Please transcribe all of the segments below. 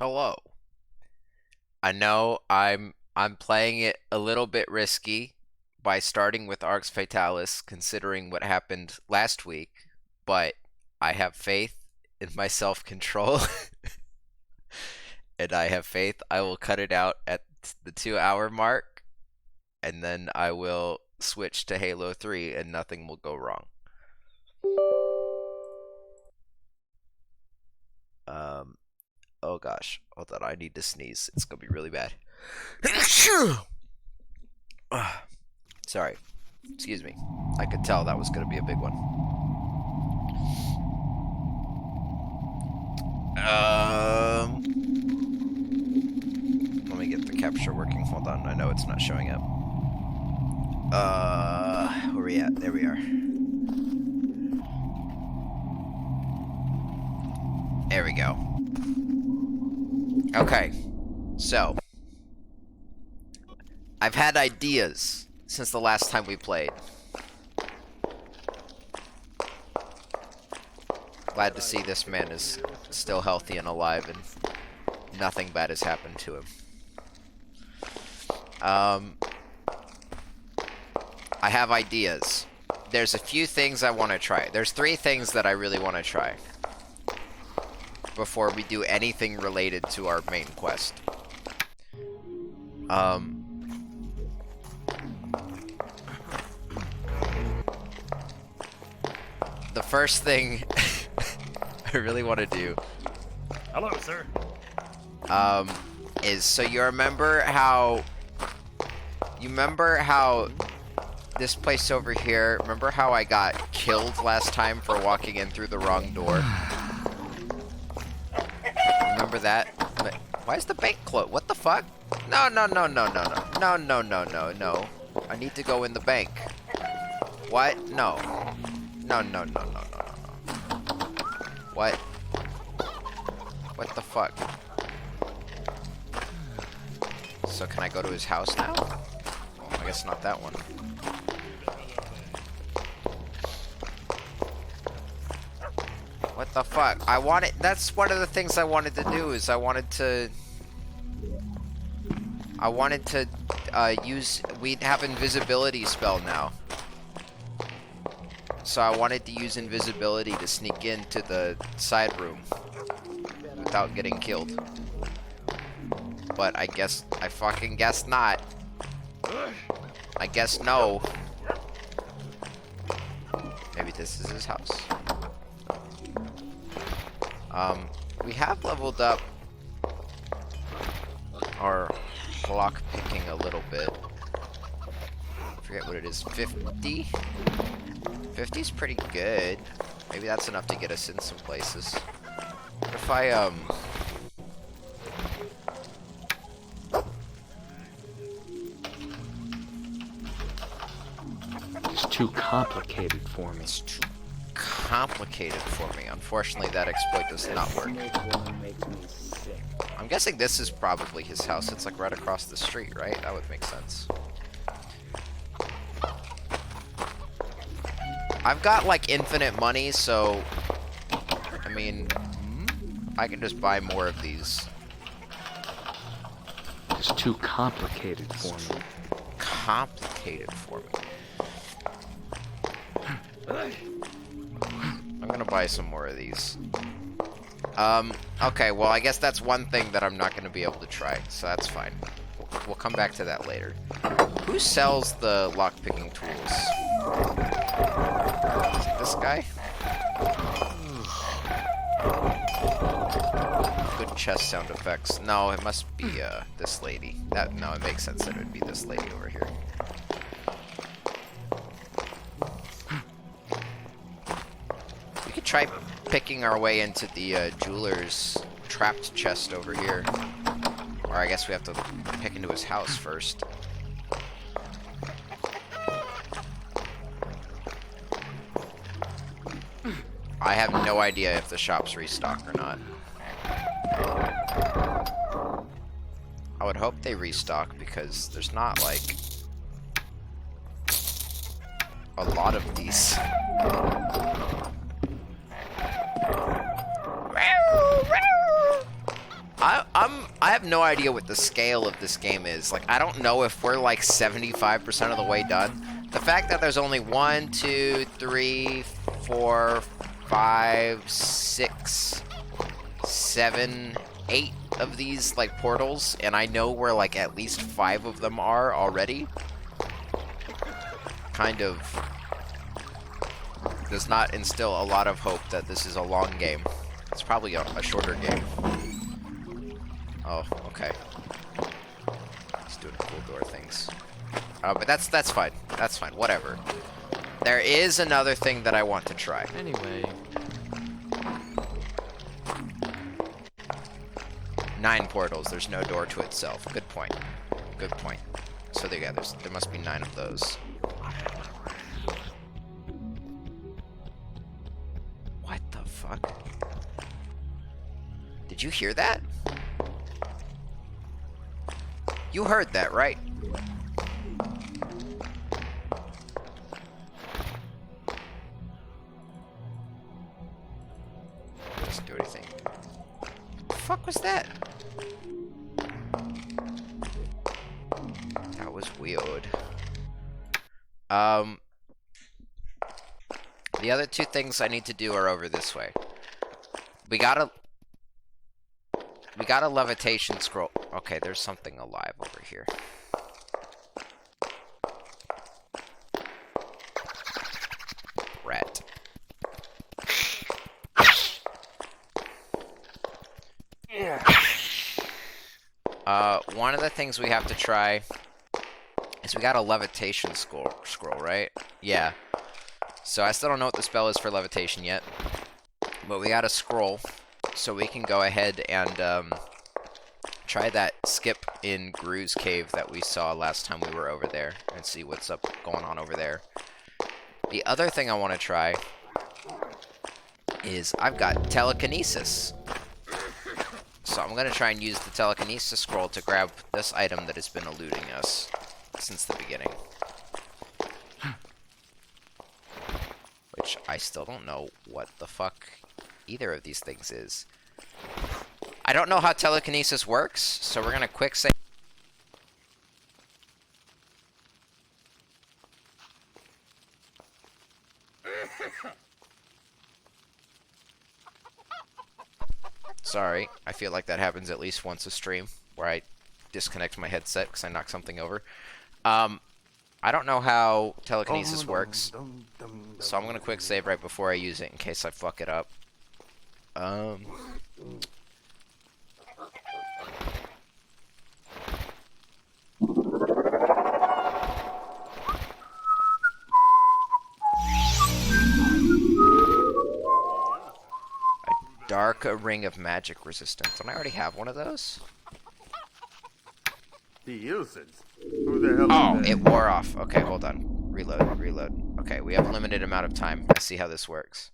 Hello. I know I'm playing it a little bit risky by starting with Arx Fatalis, considering what happened last week, but I have faith in my self-control, and I have faith I will cut it out at the 2 hour mark, and then I will switch to Halo 3 and nothing will go wrong. Um, oh gosh, hold on, I need to sneeze. It's gonna be really bad. Sorry. Excuse me. I could tell that was going to be a big one. Let me get the capture working. Hold on. I know it's not showing up. Where are we at? There we are. There we go. Okay. So, I've had ideas since the last time we played. Glad to see this man is still healthy and alive and nothing bad has happened to him. I have ideas. There's a few things I want to try. There's 3 things that I really want to try before we do anything related to our main quest. The first thing I really want to do, Hello, sir. is so you remember how this place over here, remember how I got killed last time for walking in through the wrong door? Remember that? But why is the bank closed? What the fuck? No. I need to go in the bank. What? No. No. What? What the fuck? So can I go to his house now? I guess not that one. What the fuck? That's one of the things I wanted to do, is I wanted to use, we have invisibility spell now. So I wanted to use invisibility to sneak into the side room without getting killed. But I fucking guess not. I guess no. Maybe this is his house. We have leveled up our lock picking a little bit. I forget what it is, 50? 50's pretty good. Maybe that's enough to get us in some places. What if I, It's too complicated for me. It's too complicated for me. Unfortunately, that exploit does not work. I'm guessing this is probably his house. It's like right across the street, right? That would make sense. I've got like infinite money, so I mean, I can just buy more of these. It's too complicated for me. Complicated for me. I'm gonna buy some more of these. Okay, well, I guess that's one thing that I'm not gonna be able to try, so that's fine. We'll come back to that later. Who sells the lockpicking tools? Is it this guy? Good chest sound effects. No, it must be this lady. No, it makes sense that it would be this lady over here. We could try picking our way into the jeweler's trapped chest over here. Or I guess we have to pick into his house first. I have no idea if the shop's restock or not. I would hope they restock because there's not like a lot of these. I have no idea what the scale of this game is. Like, I don't know if we're like 75% of the way done. The fact that there's only 1, 2, 3, 4, 5, 6, 7, 8 of these like portals, and I know where like at least 5 of them are already, kind of does not instill a lot of hope that this is a long game. It's probably a shorter game. Oh, okay. He's doing cool door things. But that's fine. That's fine. Whatever. There is another thing that I want to try. Anyway. 9 portals. There's no door to itself. Good point. Good point. So there must be 9 of those. What the fuck? Did you hear that? You heard that, right? Doesn't do anything. What the fuck was that? That was weird. The other 2 things I need to do are over this way. We got a levitation scroll. Okay, there's something alive over here. Rat. One of the things we have to try is we got a levitation scroll, right? Yeah. So I still don't know what the spell is for levitation yet. But we got a scroll, so we can go ahead and try that skip in Gru's cave that we saw last time we were over there and see what's going on over there. The other thing I want to try is I've got telekinesis. So I'm going to try and use the telekinesis scroll to grab this item that has been eluding us since the beginning. Which I still don't know what the fuck either of these things is. I don't know how telekinesis works, so we're going to quick save. Sorry, I feel like that happens at least once a stream, where I disconnect my headset because I knocked something over. I don't know how telekinesis works, so I'm going to quick save right before I use it in case I fuck it up. Dark ring of magic resistance. Don't I already have one of those? He uses. Who the hell Oh, is that? it wore off. Okay, hold on. Reload, reload. Okay, we have limited amount of time. Let's see how this works.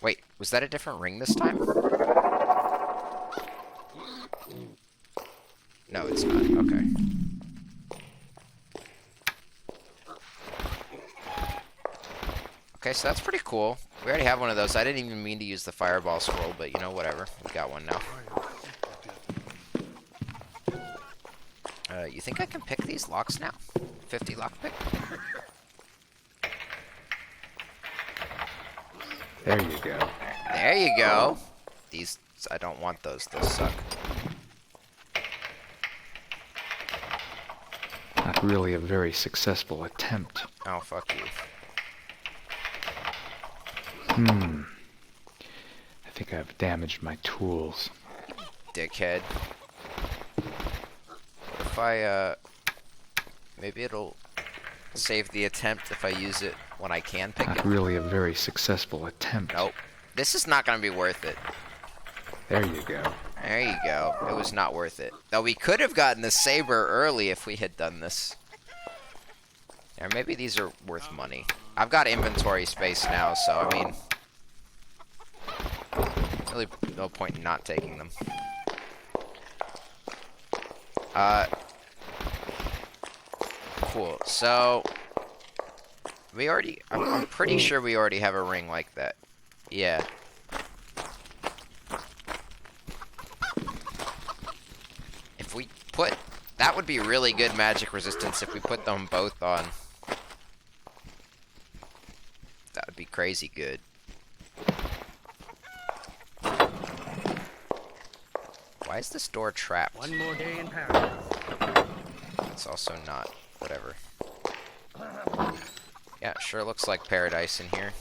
Wait, was that a different ring this time? No, it's not. Okay. Okay, so that's pretty cool. We already have one of those. I didn't even mean to use the fireball scroll, but you know, whatever. We got one now. You think I can pick these locks now? 50 lockpick? There you go. There you go. These, I don't want those. Those suck. Not really a very successful attempt. Oh, fuck you. I think I've damaged my tools. Dickhead. What if I, maybe it'll save the attempt if I use it when I can pick it? Not really a very successful attempt. Nope. This is not gonna be worth it. There you go. There you go. It was not worth it. Though we could have gotten the saber early if we had done this. Or maybe these are worth money. I've got inventory space now, so I mean, really no point in not taking them. Cool. So we already. I'm pretty sure we already have a ring like that. Yeah. If we put, that would be really good magic resistance if we put them both on. That would be crazy good. Why is this door trapped? One more day in paradise. It's also not. Whatever. Yeah, sure looks like paradise in here.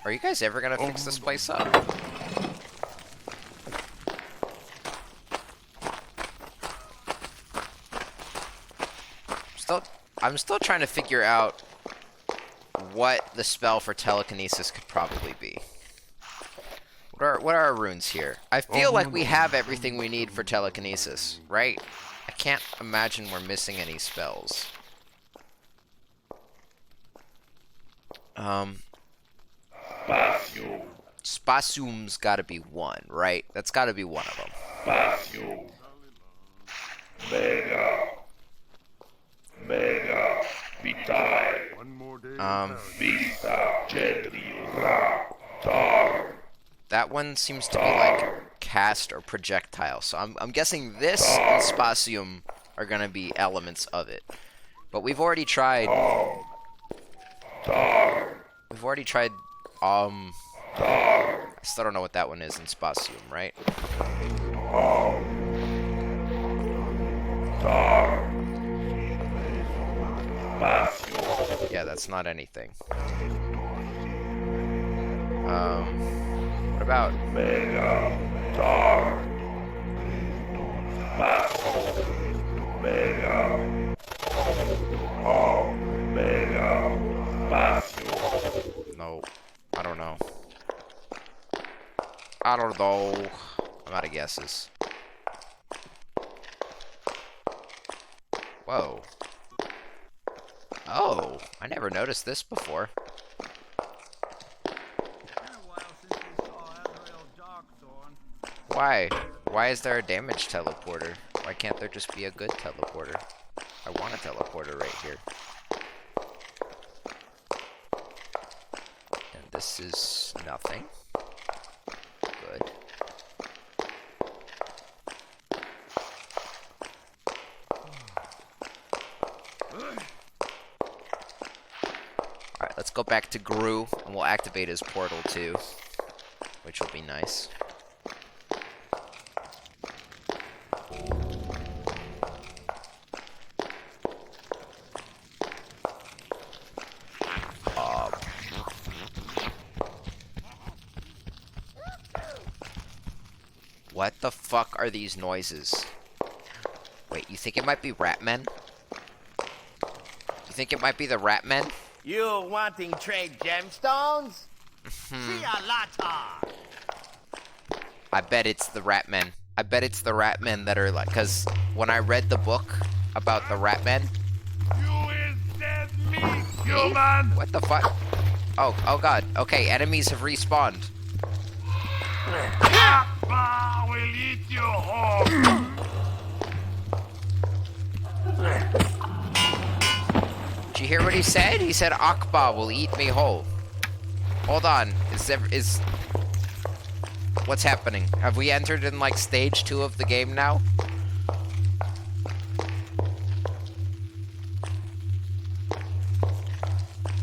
Are you guys ever gonna fix this place up? I'm still trying to figure out what the spell for telekinesis could probably be. What are our runes here? I feel like we have everything we need for telekinesis, right? I can't imagine we're missing any spells. Spasium's gotta be one, right? That's gotta be one of them. One more day in paradise. That one seems to be like cast or projectile, so I'm guessing this and Spasium are gonna be elements of it. But we've already tried. We've already tried. I still don't know what that one is in Spasium, right? Yeah, that's not anything. What about no, I don't know. I don't know. I'm out of guesses. Whoa. Oh, I never noticed this before. Why? Why is there a damage teleporter? Why can't there just be a good teleporter? I want a teleporter right here. And this is nothing. Good. Alright, let's go back to Gru, and we'll activate his portal too, which will be nice. What the fuck are these noises? Wait, you think it might be rat men? You think it might be the rat men? You wanting trade gemstones? See a lot. I bet it's the rat men. I bet it's the rat men that are like, cause when I read the book about the rat men. You is dead meat, human! What the fuck? Oh god. Okay, enemies have respawned. Akbar will eat you whole! Did you hear what he said? He said Akbar will eat me whole. Hold on. Is what's happening? Have we entered in like stage 2 of the game now?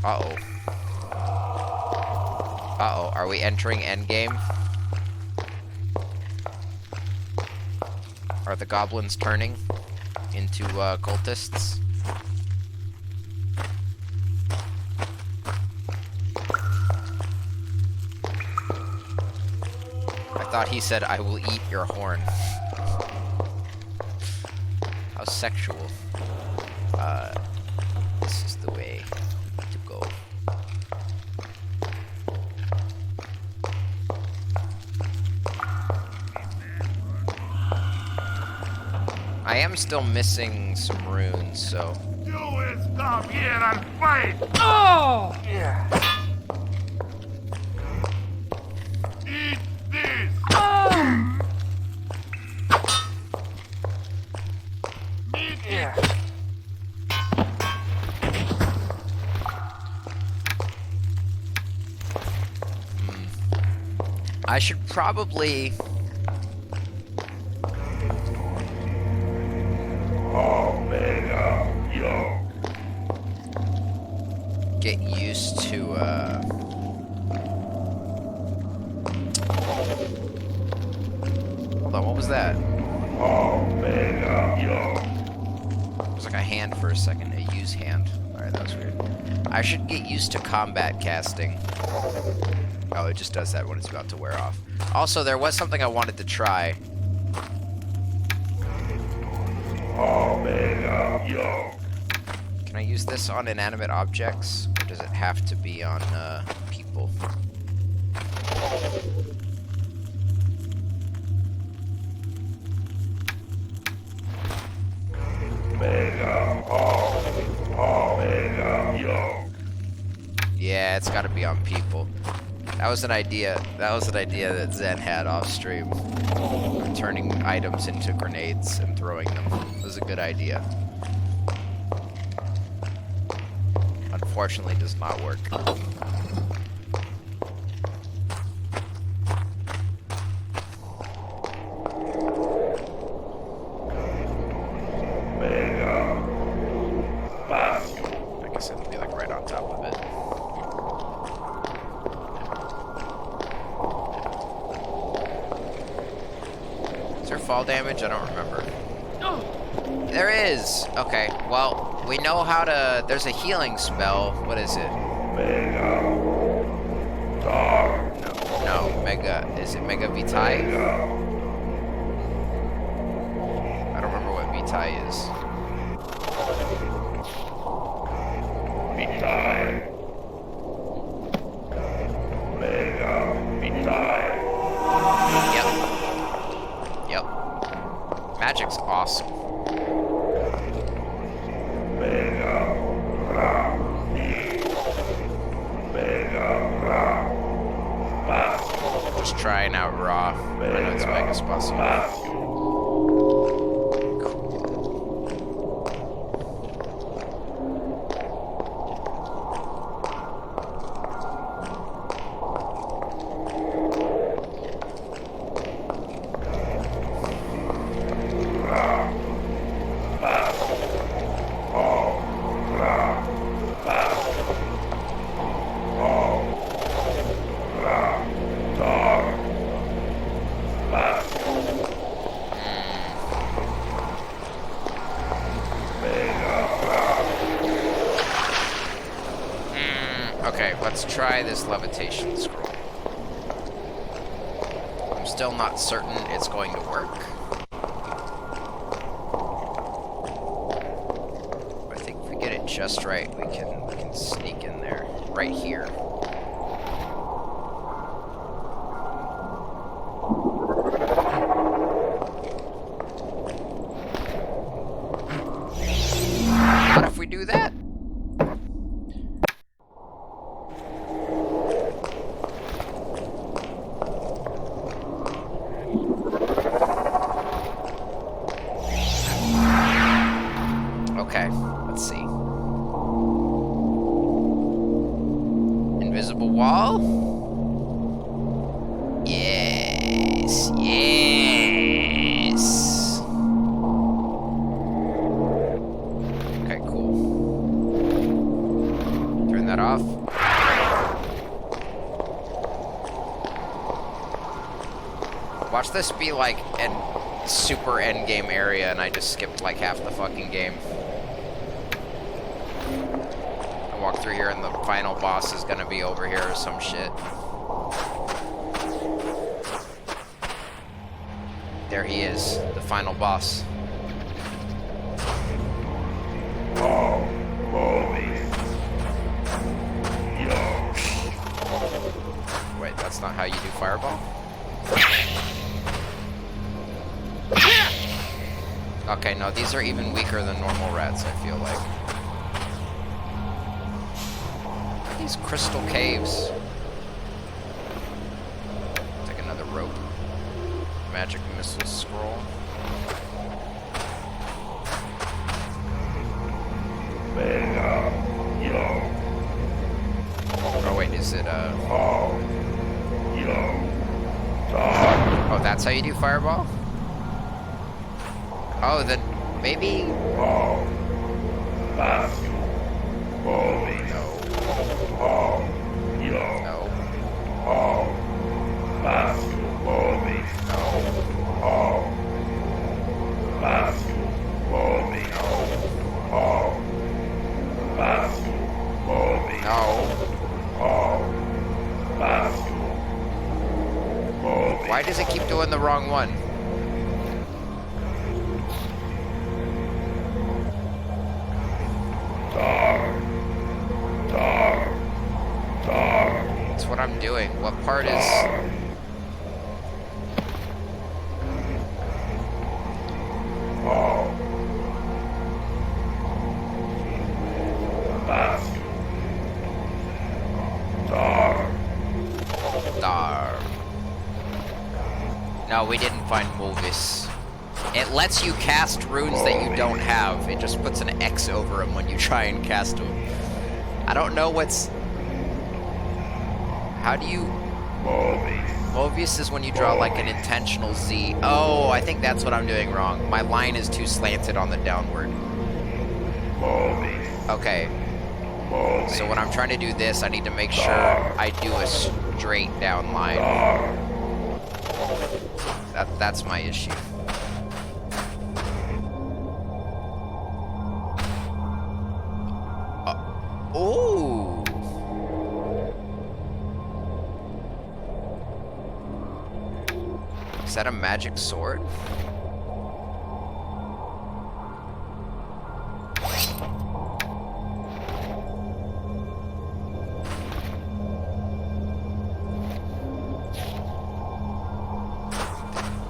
Uh-oh. Uh-oh. Are we entering endgame? Are the goblins turning into cultists? I thought he said, I will eat your horn. How sexual. This is the way to go. I am still missing some runes, so... You is come here and fight! Oh! Eat this! Me I should probably... get used to, Hold on, what was that? It was like a hand for a second, a use hand. Alright, that was weird. I should get used to combat casting. Oh, it just does that when it's about to wear off. Also, there was something I wanted to try. Can I use this on inanimate objects? Or does it have to be on, people? Yeah, it's gotta be on people. That was an idea. That was an idea that Zen had off stream. Turning items into grenades and throwing them. It was a good idea. Unfortunately, does not work. I guess it'll be like right on top of it. Is there fall damage? I don't remember. There is! Okay, well, we know how to... There's a healing spell. What is it? No, Mega... Is it Mega Vitae? I don't remember what Vitae is. Yep. Magic's awesome. Just trying out raw. I know it's Mega possible. Okay, let's try this levitation scroll. I'm still not certain it's going to work. I think if we get it just right, we can sneak in there. Right here. What if we do that? Okay, let's see. Invisible wall? Yes, yes. Okay, cool. Turn that off. Watch this be like an super endgame area and I just skipped like half the fucking game. I walk through here and the final boss is gonna be over here or some shit. There he is, the final boss. Wait, that's not how you do fireball? Okay, no, these are even weaker than normal rats, I feel like. These crystal caves. Take another rope. Magic missile scroll. Oh wait, is it Oh, that's how you do fireball? Oh, then maybe... No. Why does it keep doing the wrong one? That's what I'm doing. What part is... Dar. No, we didn't find Movis. It lets you cast runes that you don't have. It just puts an X over them when you try and cast them. I don't know what's... How do you... Movius is when you draw like an intentional Z. Oh, I think that's what I'm doing wrong. My line is too slanted on the downward. Okay. So when I'm trying to do this, I need to make sure I do a straight down line. That's my issue. Ooh. Is that a magic sword?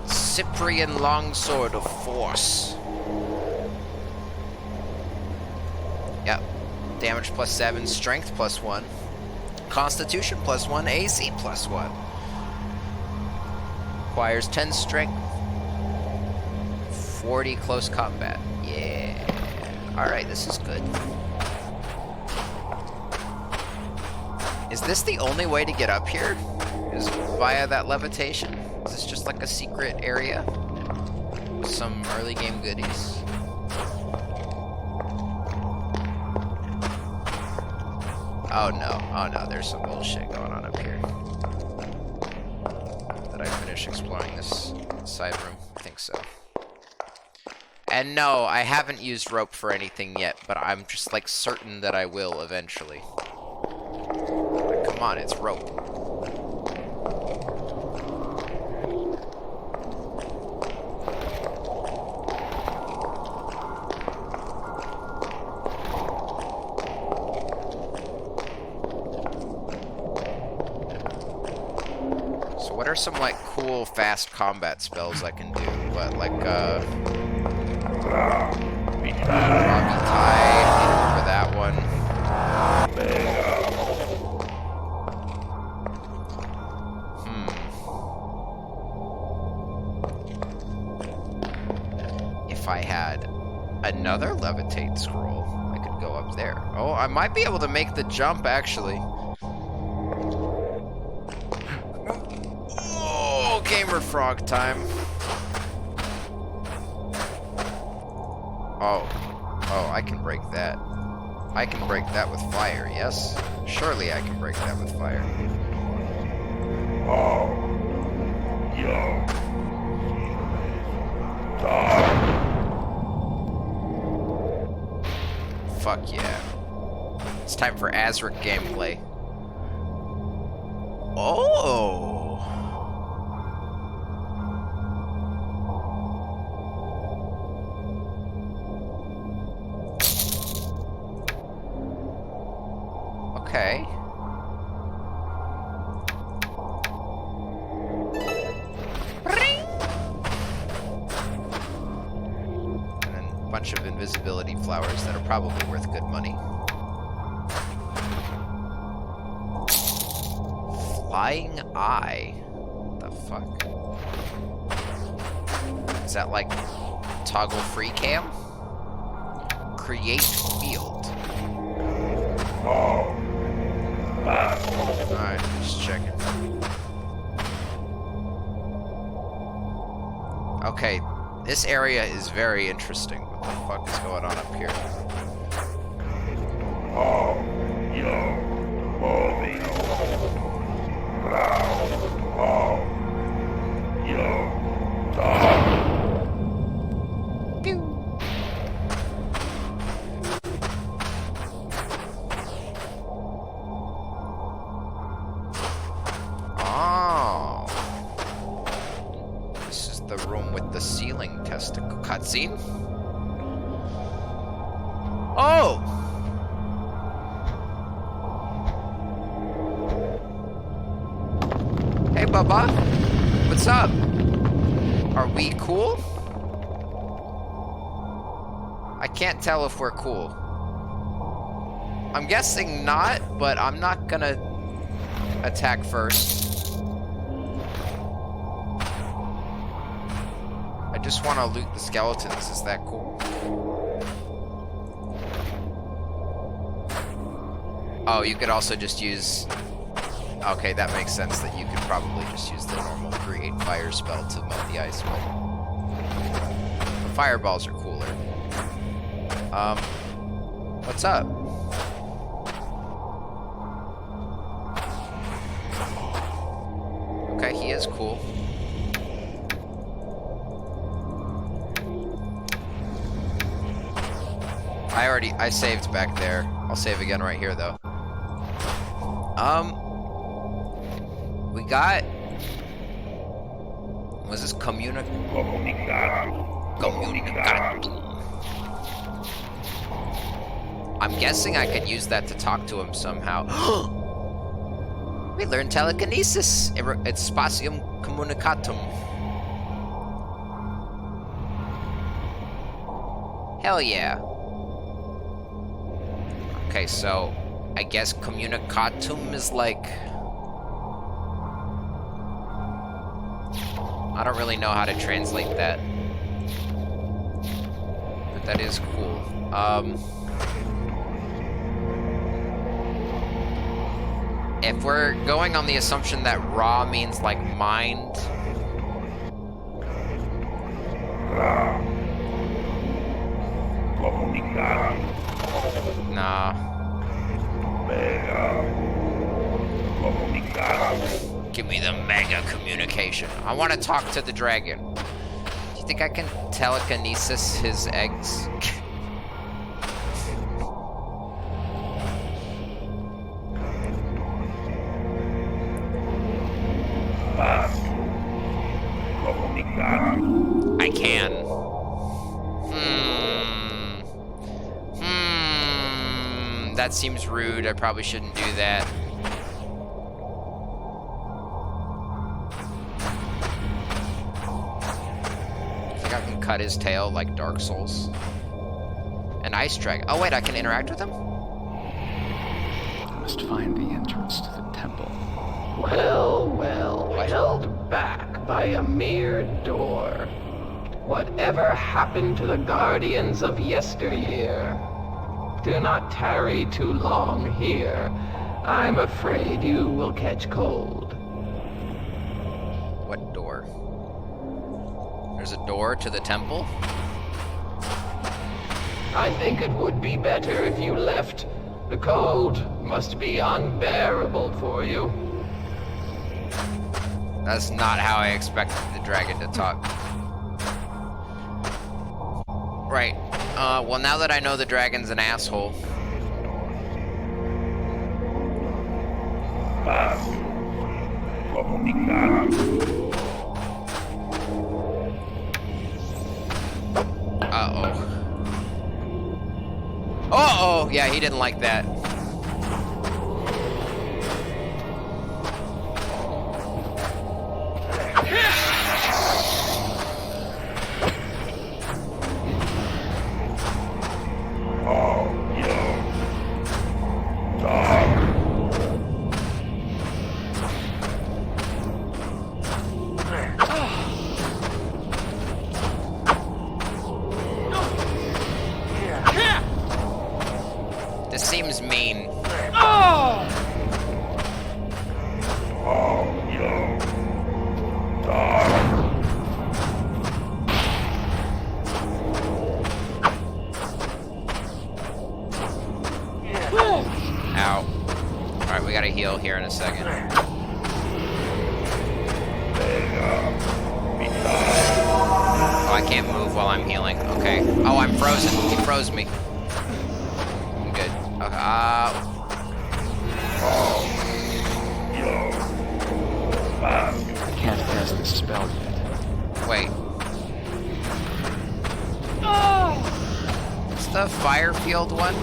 Cyprian longsword of force. Yep. Damage +7, strength +1, constitution +1, AC +1. Requires 10 strength, 40 close combat. Yeah. Alright, this is good. Is this the only way to get up here? Is via that levitation? Is this just like a secret area? With some early game goodies? Oh no, there's some bullshit going on up here. Did I finish exploring this side room? I think so. And no, I haven't used rope for anything yet, but I'm just like certain that I will eventually. Like, come on, it's rope. What are some, like, cool, fast combat spells I can do? What, like, Robbie Tide, remember that one. If I had another levitate scroll, I could go up there. Oh, I might be able to make the jump, actually. Gamer frog time. Oh, I can break that. I can break that with fire, yes? Surely I can break that with fire. Fuck yeah. It's time for Azric gameplay. Oh! Okay. And then a bunch of invisibility flowers that are probably worth good money. Flying eye? What the fuck? Is that like toggle free cam? Create field. Alright, just checking. This area is very interesting. What the fuck is going on up here? Oh. This is the room with the ceiling testicle cutscene. Oh! Hey, Bubba. What's up? Are we cool? I can't tell if we're cool. I'm guessing not, but I'm not gonna attack first. I just want to loot the skeletons. Is that cool? Oh, you could also just use... Okay, that makes sense that you could probably just use the normal create fire spell to melt the ice, but... The fireballs are cooler. What's up? Okay, he is cool. I saved back there. I'll save again right here, though. We got... Was this I'm guessing I could use that to talk to him somehow. We learned telekinesis. It's spatium communicatum. Hell yeah. Okay, so I guess communicatum is like... I don't really know how to translate that. But that is cool. If we're going on the assumption that raw means like mind... Nah. Give me the mega communication. I want to talk to the dragon. Do you think I can telekinesis his eggs? I can. That seems rude. I probably shouldn't do that. I think I can cut his tail like Dark Souls. An ice dragon. Oh wait, I can interact with him? I must find the entrance to the temple. Well, well, held back by a mere door. Whatever happened to the guardians of yesteryear? Do not tarry too long here. I'm afraid you will catch cold. What door? There's a door to the temple? I think it would be better if you left. The cold must be unbearable for you. That's not how I expected the dragon to talk. Right. Well, now that I know the dragon's an asshole. Uh-oh. Uh-oh! Yeah, he didn't like that. This seems Alright, we gotta heal here in a second. Oh, I can't move while I'm healing. Okay. Oh, I'm frozen. He froze me. I'm good. Okay, I can't cast this spell yet. wait. It's the fire field one?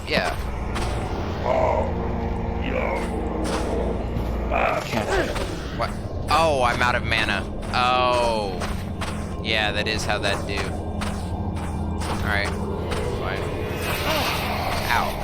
Yeah. I can't. What? Oh, I'm out of mana. Oh. Yeah, that is how that do. Alright. Fine. Ow.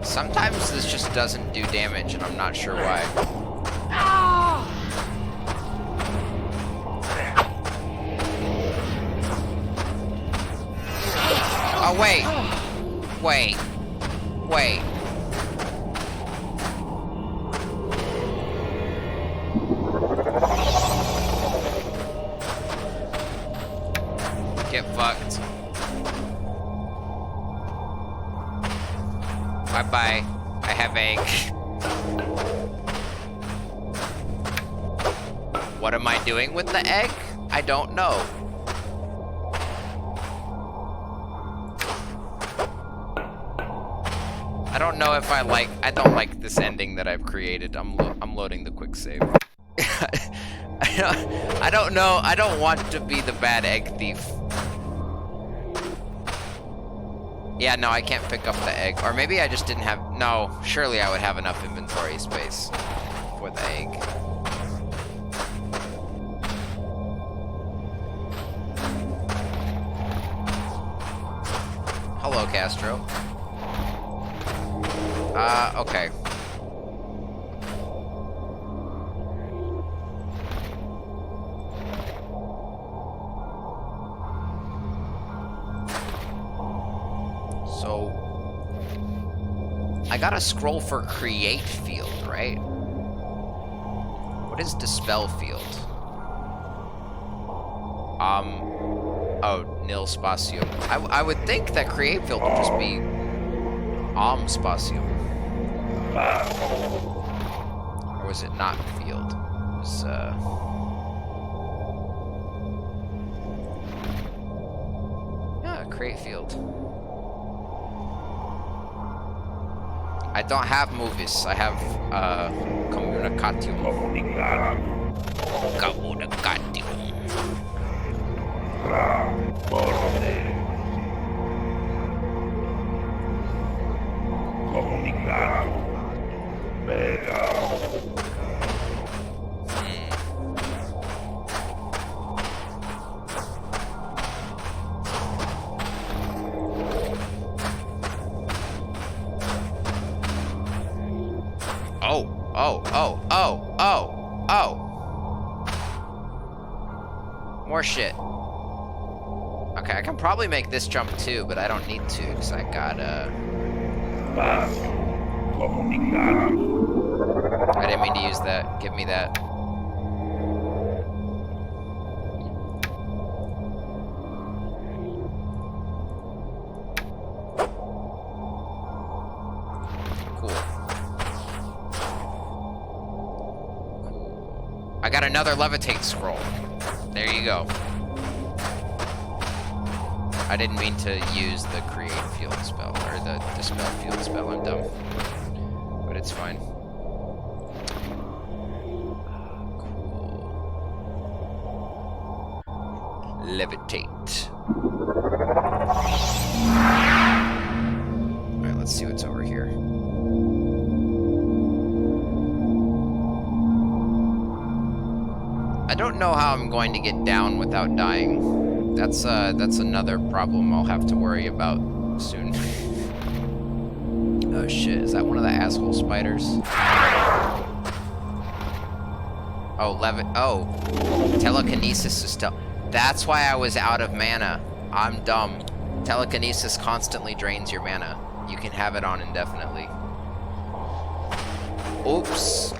Sometimes this just doesn't do damage, and I'm not sure why. Oh, wait. Wait. Wait. Get fucked. Bye-bye. I have egg. What am I doing with the egg? I don't know. I don't know if I don't like this ending that I've created. I'm loading the quick save. I don't know. I don't want to be the bad egg thief. Yeah, no, I can't pick up the egg. Or maybe I just didn't have... No, surely I would have enough inventory space for the egg. Hello, Castro. Okay. So, I got a scroll for create field, right? What is dispel field? Oh, nil spatium. I would think that create field would just be spatium. Or was it not field? It was, yeah, create field. I don't have movies. I have, communicatium. Communicatium. Oh. More shit. Okay, I can probably make this jump too, but I don't need to, because I got, I didn't mean to use that. Give me that. I got another levitate scroll. There you go. I didn't mean to use the create field spell, or the dispel field spell, I'm dumb. But it's fine. Cool. Levitate. Alright, let's see what's over here. I don't don't know how I'm going to get down without dying. That's another problem I'll have to worry about soon. Oh shit, is that one of the asshole spiders? Oh, telekinesis is still... That's why I was out of mana. I'm dumb. Telekinesis constantly drains your mana. You can have it on indefinitely. Oops.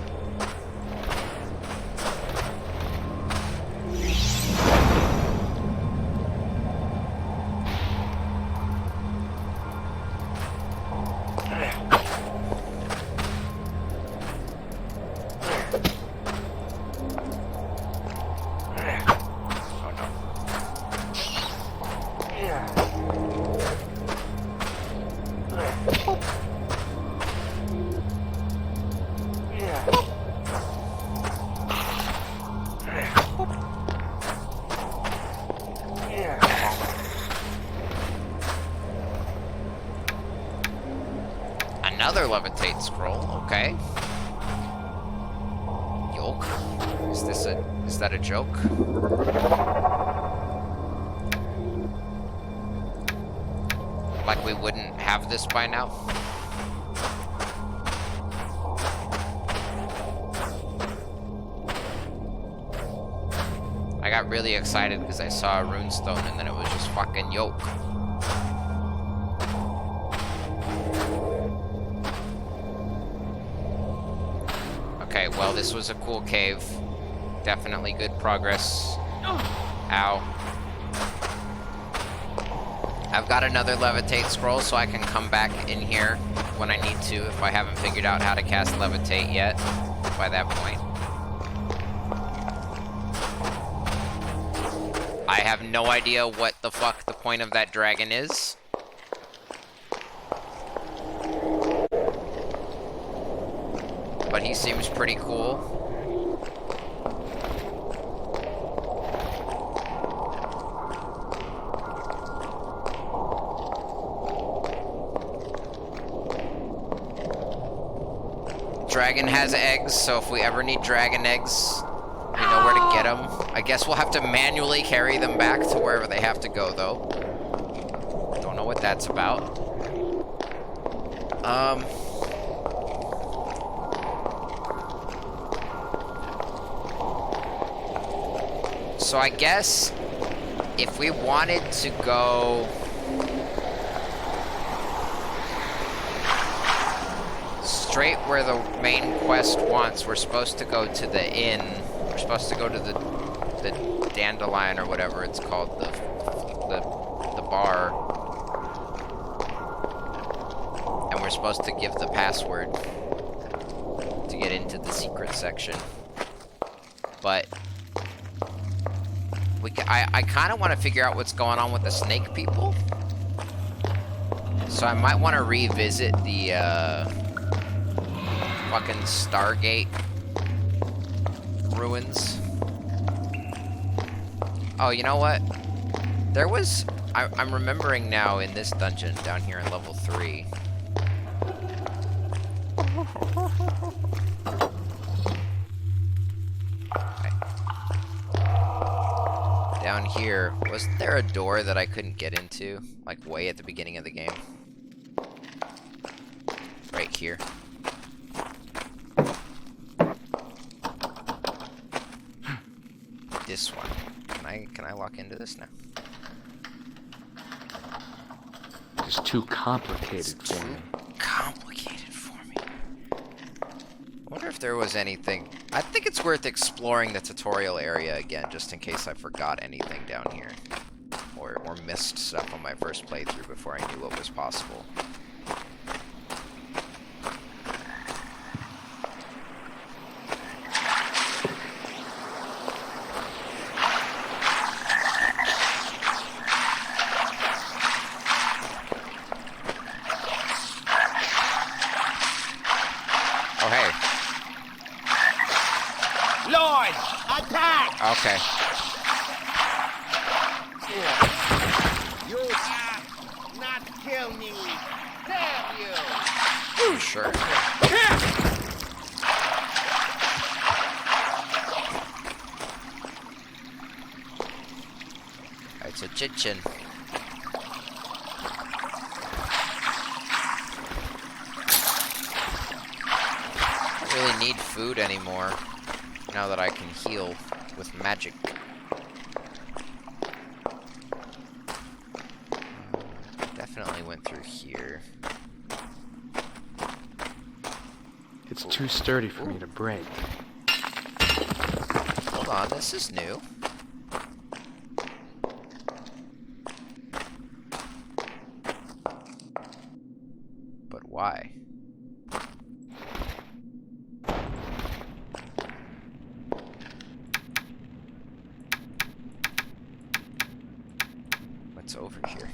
Another levitate scroll, okay. Yoke. Is that a joke? Like we wouldn't have this by now? I got really excited because I saw a runestone and then it was just fucking yoke. Okay, well, this was a cool cave. Definitely good progress. Ow. I've got another levitate scroll, so I can come back in here when I need to if I haven't figured out how to cast levitate yet by that point. I have no idea what the fuck the point of that dragon is. But he seems pretty cool. Dragon has eggs, so if we ever need dragon eggs, we know where to get them. I guess we'll have to manually carry them back to wherever they have to go, though. Don't know what that's about. So I guess if we wanted to go straight where the main quest wants, we're supposed to go to the inn. We're supposed to go to the dandelion or whatever it's called, the bar. And we're supposed to give the password to get into the secret section. But I kind of want to figure out what's going on with the snake people. So I might want to revisit the fucking Stargate ruins. Oh, you know what? There was... I'm remembering now in this dungeon down here in level 3. Down here, wasn't there a door that I couldn't get into? Like way at the beginning of the game? Right here. This one. Can I lock into this now? It's too complicated for me. Complicated for me. I wonder if there was anything. I think it's worth exploring the tutorial area again, just in case I forgot anything down here. Or missed stuff on my first playthrough before I knew what was possible. Oh, hey. Lord, attack! Okay. You not kill me. Damn you! Sure. It's a kitchen. I don't really need food anymore now that I can heal with magic. Definitely went through here. It's too sturdy for me to break. Hold on, this is new. But why? What's over here?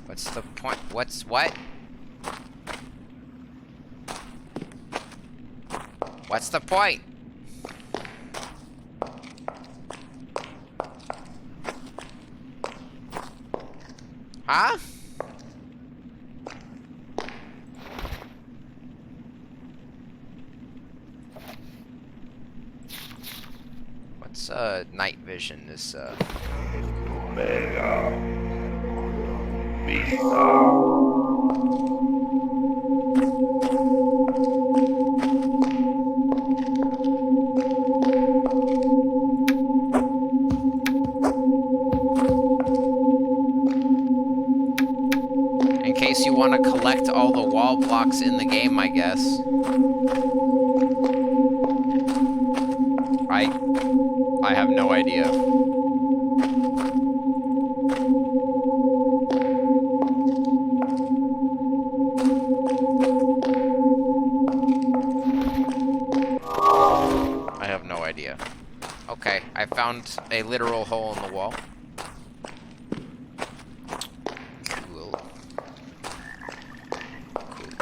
What's the point? What? What's the point? Huh? What's night vision? This Omega. Vista. in case you want to collect all the wall blocks in the game, I guess. I have no idea. I have no idea. Okay, I found a literal hole in the wall. Cool. Cool.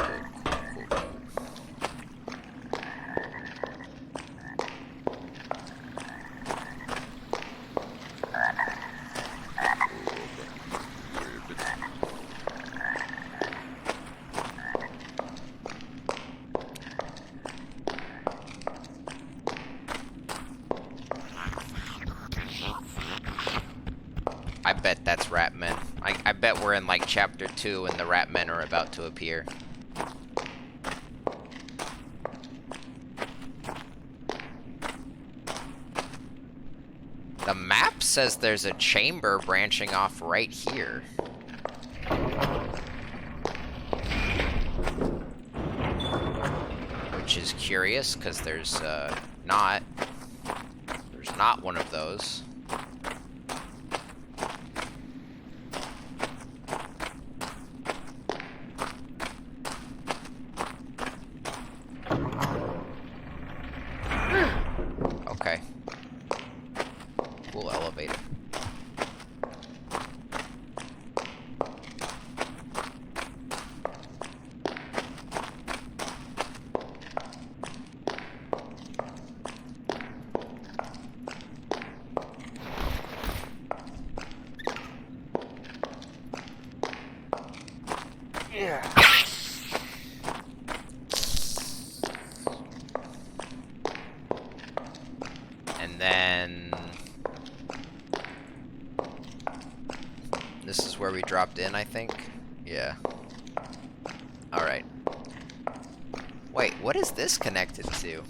I bet that's Ratmen. I bet we're in like chapter 2 and the Ratmen are about to appear. The map says there's a chamber branching off right here. Which is curious, because there's not one of those. Okay. Cool elevator. And then this is where we dropped in, I think. Yeah. Alright. Wait, what is this connected to?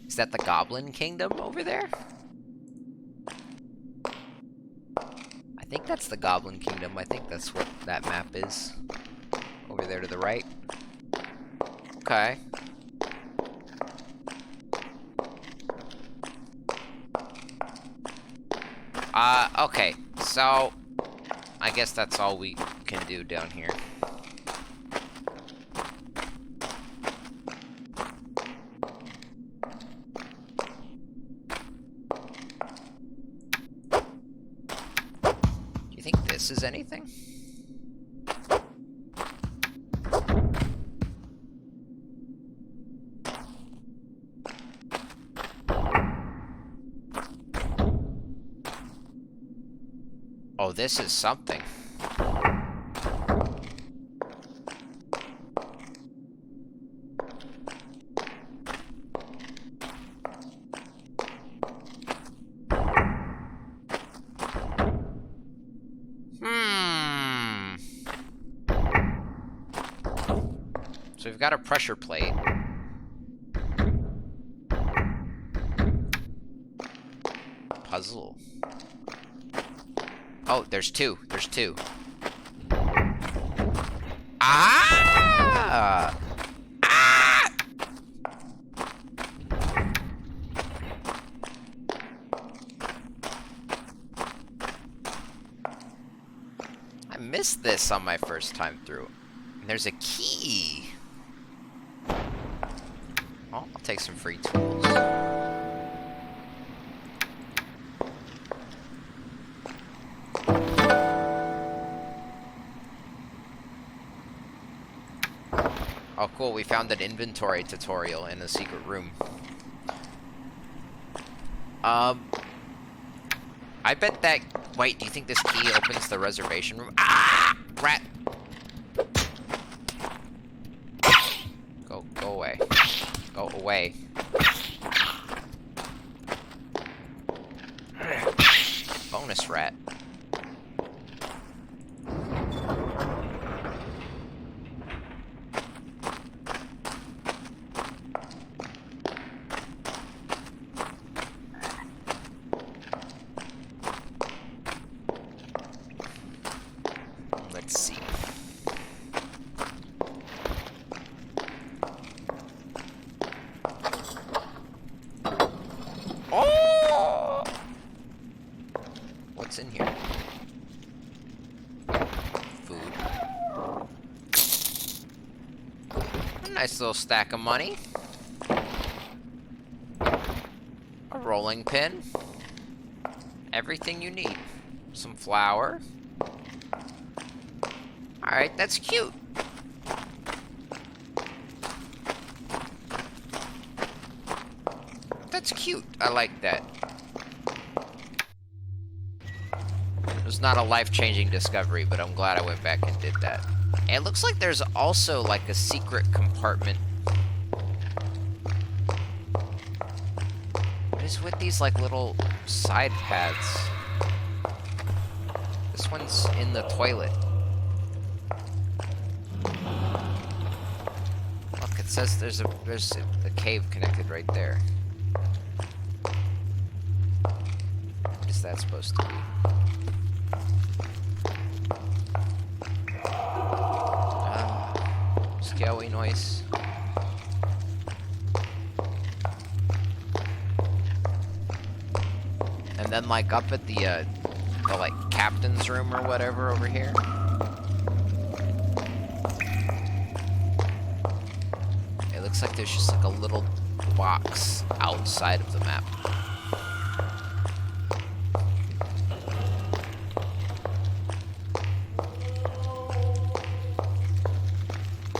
Is that the Goblin Kingdom over there? I think that's the Goblin Kingdom. I think that's what that map is. Over there to the right. Okay. Okay, so I guess that's all we can do down here. Do you think this is anything? Oh, this is something. got a pressure plate. Puzzle. Oh, there's two. There's two. Ah! Ah! I missed this on my first time through. And there's a key. Oh, I'll take some free tools. Oh, cool. We found an inventory tutorial in a secret room. I bet that... Wait, do you think this key opens the reservation room? Ah! Rat! Go away. Go away. Bonus rat. Let's see. Oh! What's in here? Food. A nice little stack of money. A rolling pin. Everything you need. Some flour. Alright, that's cute. That's cute. I like that. It was not a life-changing discovery, but I'm glad I went back and did that. And it looks like there's also, like, a secret compartment. What is with these, like, little side paths? This one's in the toilet. Look, it says there's a cave connected right there. What is that supposed to be? Scary noise. And then, like, up at the like captain's room or whatever over here. It looks like there's just like a little box outside of the map.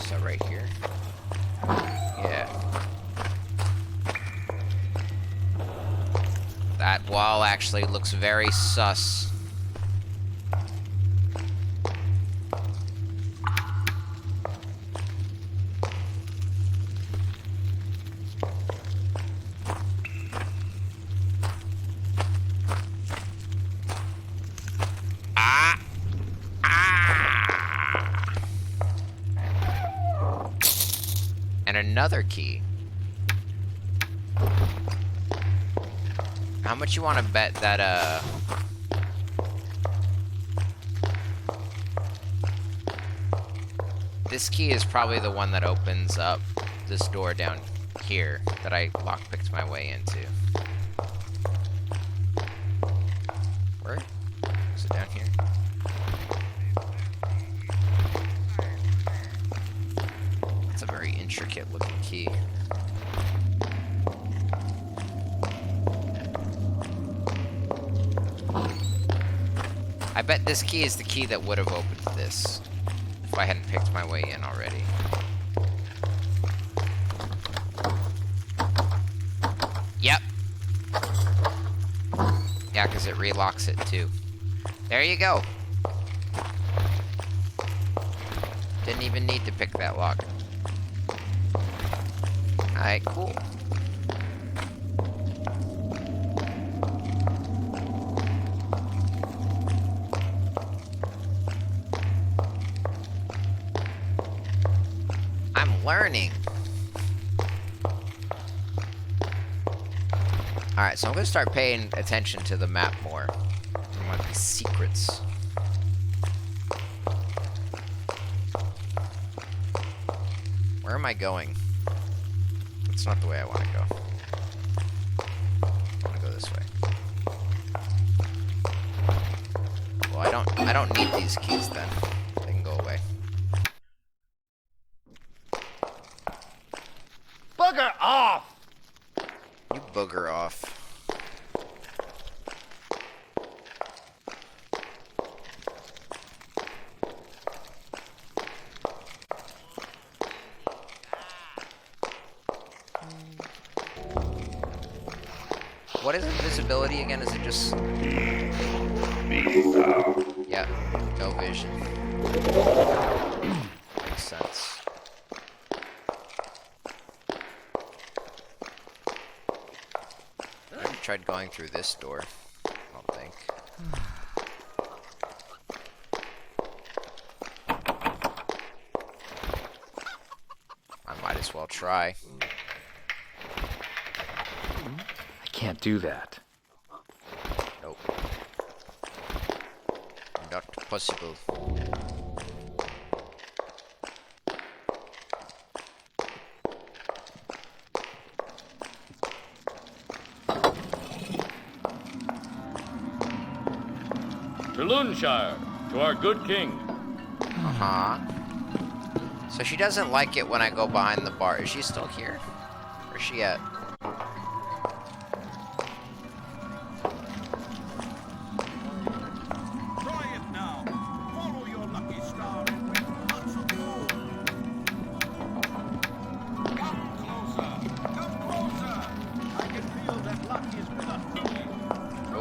So right here. Yeah. That wall actually looks very sus. And another key. How much you want to bet that, this key is probably the one that opens up this door down here that I lockpicked my way into. Where? Is it down here? It's a very intricate looking key. I bet this key is the key that would have opened this if I hadn't picked my way in already. Yep. Yeah, because it relocks it too. There you go. Didn't even need to pick that lock. Alright, cool. I'm learning. Alright, so I'm gonna start paying attention to the map more. There might be secrets. Where am I going? That's not the way I want to go. I want to go this way. Well, I don't need these keys then. They can go away. Bugger off! You booger off. What is invisibility again? Is it just... Yeah, no vision. Makes sense. I tried going through this door. I don't think. I might as well try. Can't do that. Nope. Not possible. To Loonshire, to our good king. Uh-huh. So she doesn't like it when I go behind the bar. Is she still here? Where's she at?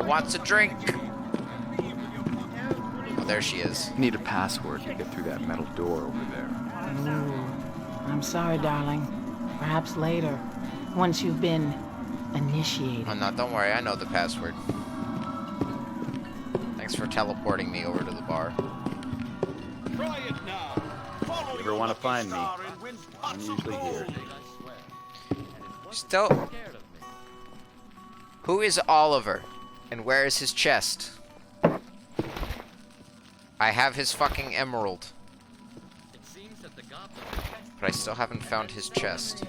Wants a drink. Oh, there she is. Need a password to get through that metal door over there. Ooh, I'm sorry, darling. Perhaps later, once you've been initiated. Oh no, don't worry, I know the password. Thanks for teleporting me over to the bar. Try it now. Follow You ever want to find me? I'm usually here. Still. Who is Oliver? And where is his chest? I have his fucking emerald. But I still haven't found his chest.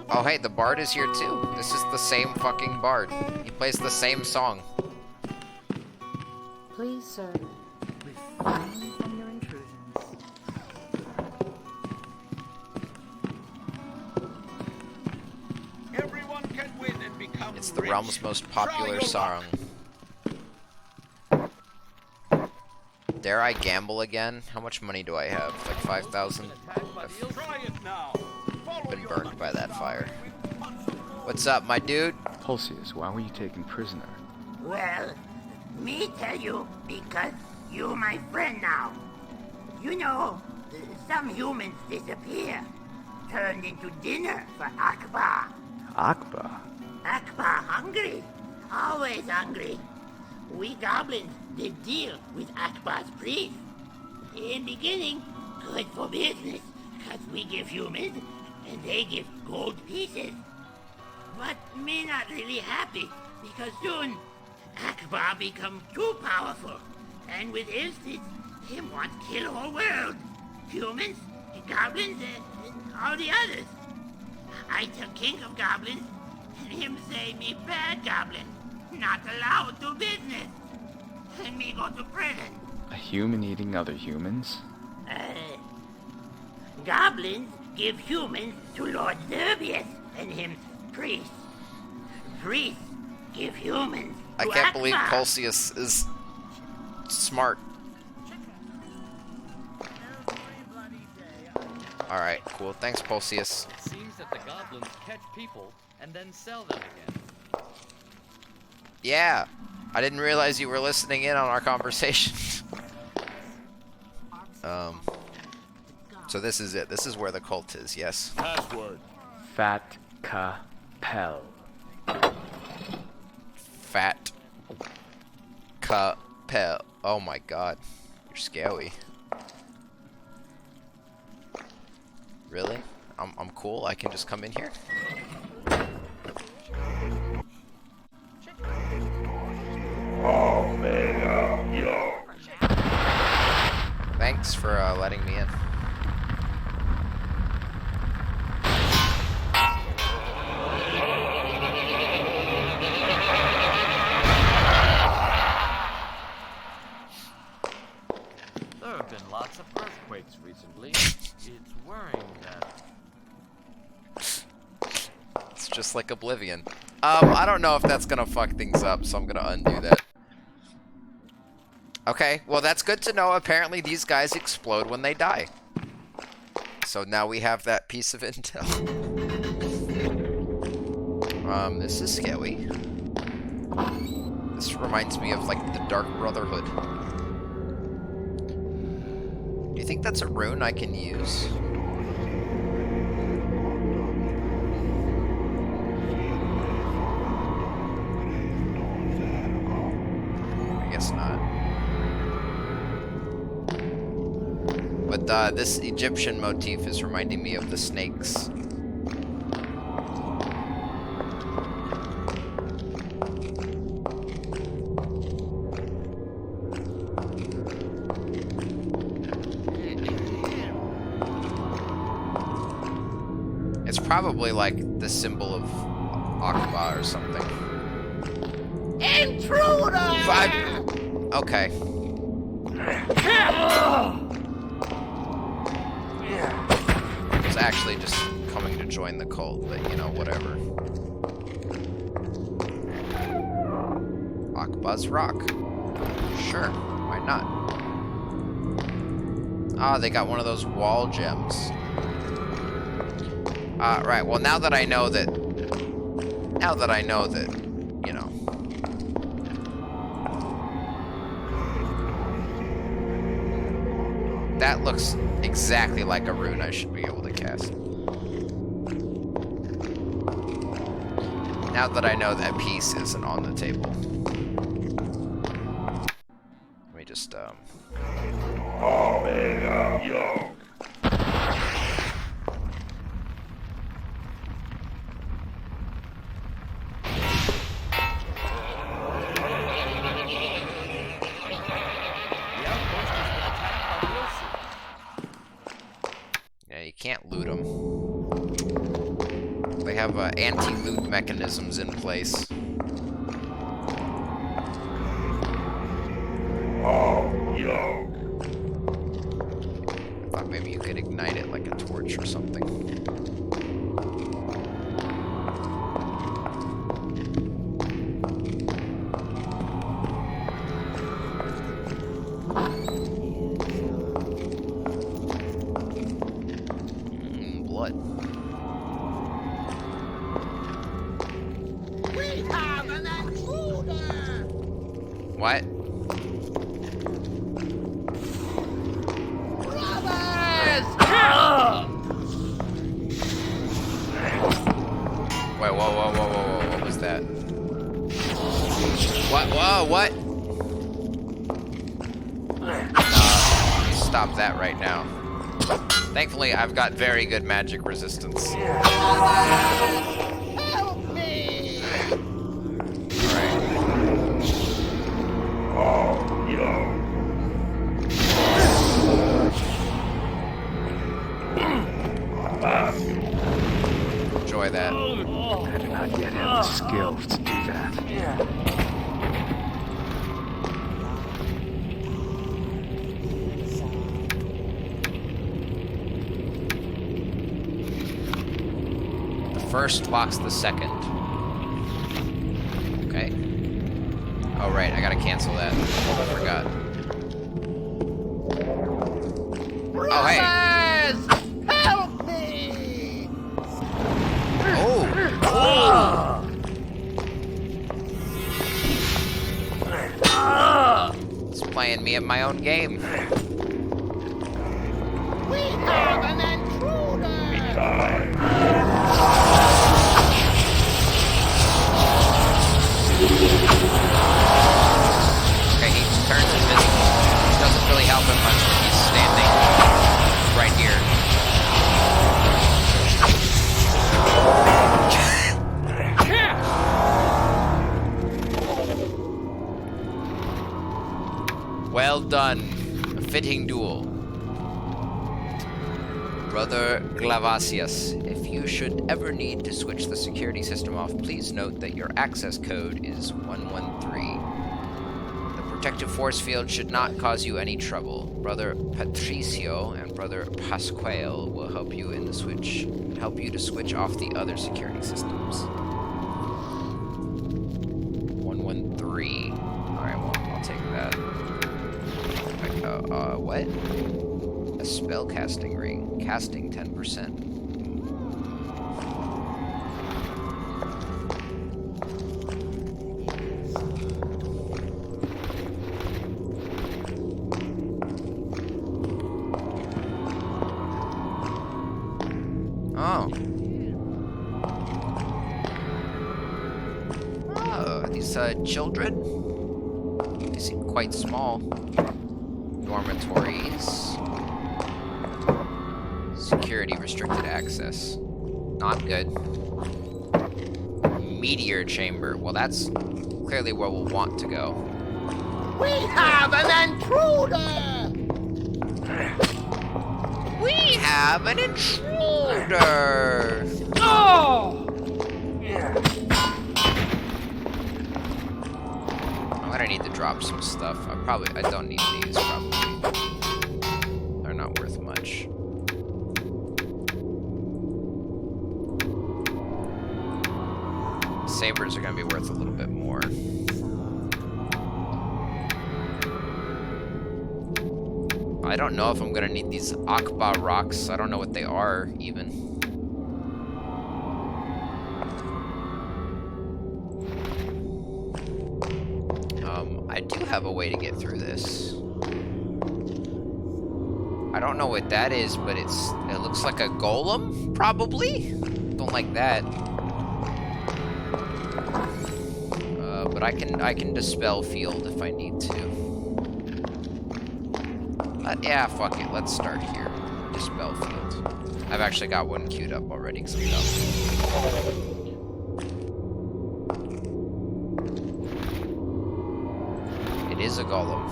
Oh hey, the bard is here too. This is the same fucking bard. He plays the same song. Please, sir. Refrain from your intrusions. Everyone can win and become It's the rich. realm's most popular song. Dare I gamble again? How much money do I have? Like 5,000? I've Try it now. been burned by that fire. What's up, my dude? Pulsius, why were you taken prisoner? Well, me tell you because you my friend now. You know, some humans disappear, turned into dinner for Akbar. Akbar? Akbar hungry, always hungry. We goblins did deal with Akbar's priest. In beginning, good for business, cause we give humans and they give gold pieces. But me not really happy, because soon Akbar become too powerful, and with instance, him want kill whole world. Humans, goblins, and all the others. I tell King of Goblins, and him say me bad goblin, not allowed to business, and me go to prison. A human eating other humans? Goblins give humans to Lord Zerbius and him priests. Priests give humans I to can't believe Akbar. Pulsius is smart. Alright, cool. Thanks, Pulsius. It seems that the goblins catch people and then sell them again. Yeah. I didn't realize you were listening in on our conversation. So this is it. This is where the cult is, yes. Password. Fat Capel. Fat Capel. Oh my god. You're scary. Really? I'm cool. I can just come in here. Thanks for letting me in. There have been lots of earthquakes recently. It's worrying that... It's just like Oblivion. I don't know if that's gonna fuck things up, so I'm gonna undo that. Okay, well that's good to know. Apparently these guys explode when they die. So now we have that piece of intel. This is scary. This reminds me of like the Dark Brotherhood. Do you think that's a rune I can use? I guess not. But this Egyptian motif is reminding me of the snakes. It's probably like the symbol of Akba or something. Intruder! Okay. I was actually just coming to join the cult, but you know, whatever. Akba's Rock. Sure, why not? Ah, they got one of those wall gems. Right, well now that I know that, you know. That looks exactly like a rune I should be able to cast. Now that I know that piece isn't on the table. Let me just, yeah, you can't loot them. They have anti-loot mechanisms in place. I thought maybe you could ignite it like a torch or something. Blood. We have an intruder! What? Brothers! Wait, whoa, what was that? What, whoa, what? Stop that right now. Thankfully, I've got very good magic resistance. Help me! Enjoy that. I do not yet have the skills to do that. The first locks the second. Okay. Oh, right, I gotta cancel that. I forgot. Oh, hey. Help me! Oh! It's playing me at my own game. We have an intruder! Okay, he turns invisible. Doesn't really help him much when he's standing right here. done. A fitting duel. Brother Glavasius, if you should ever need to switch the security system off, please note that your access code is 113. The protective force field should not cause you any trouble. Brother Patricio and Brother Pasquale will help you to switch off the other security systems. 113. Alright, well, I'll take that. What? A spell casting ring. Casting 10%. Oh. Oh, these children? They seem quite small. Dormitories. Security restricted access. Not good. Meteor chamber. Well, that's clearly where we'll want to go. We have an intruder! We have an intruder! Oh! I'm gonna need to drop some stuff. I don't need these, probably. They're not worth much. Sabers are gonna be worth a little bit more. I don't know if I'm gonna need these Akba rocks. I don't know what they are, even. I do have a way to get through this. I don't know what that is, but it looks like a golem, probably? Don't like that. But I can dispel field if I need to. Yeah, fuck it. Let's start here. Dispel field. I've actually got one queued up already. It is a golem.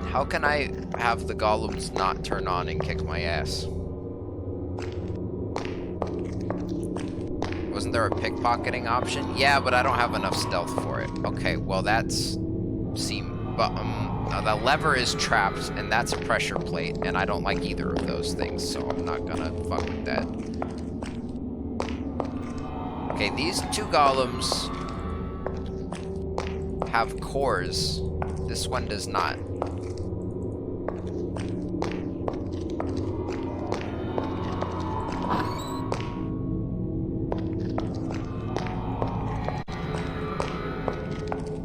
How can I have the golems not turn on and kick my ass? Wasn't there a pickpocketing option? Yeah, but I don't have enough stealth for it. Okay, well that's... the lever is trapped, and that's a pressure plate, and I don't like either of those things, so I'm not gonna fuck with that. Okay, these two golems have cores. This one does not.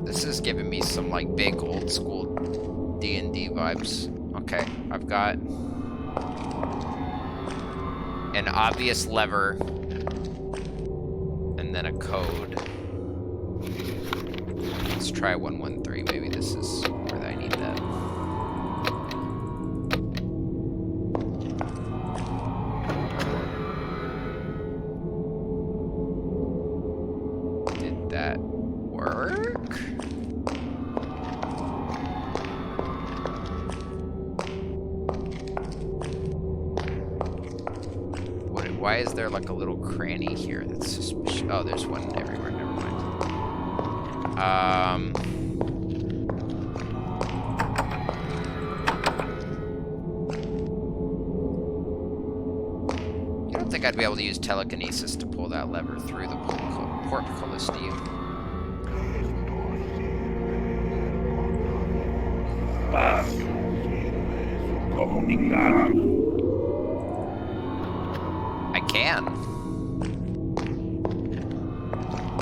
This is giving me some like big old school D&D vibes. Okay, I've got an obvious lever and then a code. Let's try 113. Maybe this is where I need that. Did that work? Why is there like a little cranny here that's suspicious? Oh, there's one everywhere. Never mind. You don't think I'd be able to use telekinesis to pull that lever through the portcullis, do you? I can.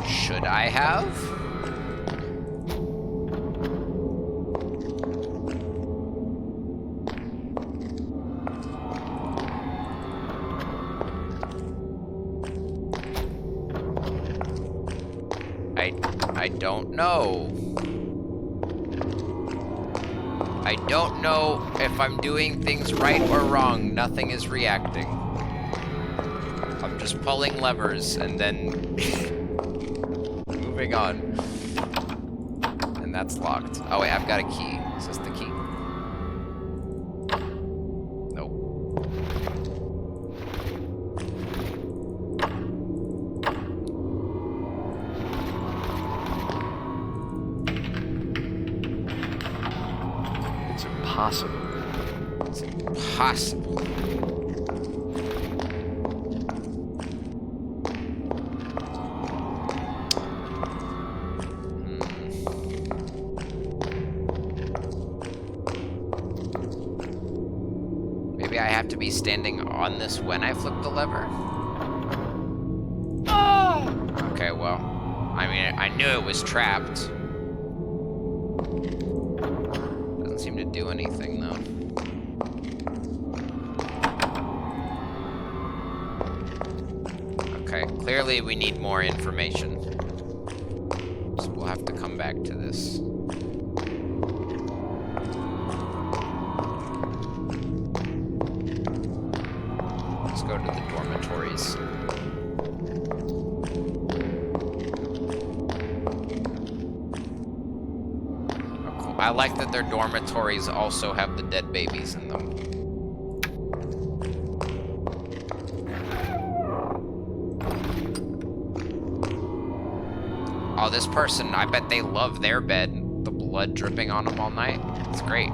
Should I have? I don't know. I don't know if I'm doing things right or wrong. Nothing is reacting. I'm just pulling levers and then moving on. And that's locked. Oh wait, I've got a key. Is this the key? Nope. It's impossible. It's impossible. Maybe I have to be standing on this when I flip the lever? Okay, well, I mean, I knew it was trapped. Doesn't seem to do anything, though. Okay, clearly we need more information. So we'll have to come back to this. Let's go to the dormitories. Oh, cool. I like that their dormitories also have the dead babies in them. Oh, this person, I bet they love their bed. The blood dripping on them all night. It's great.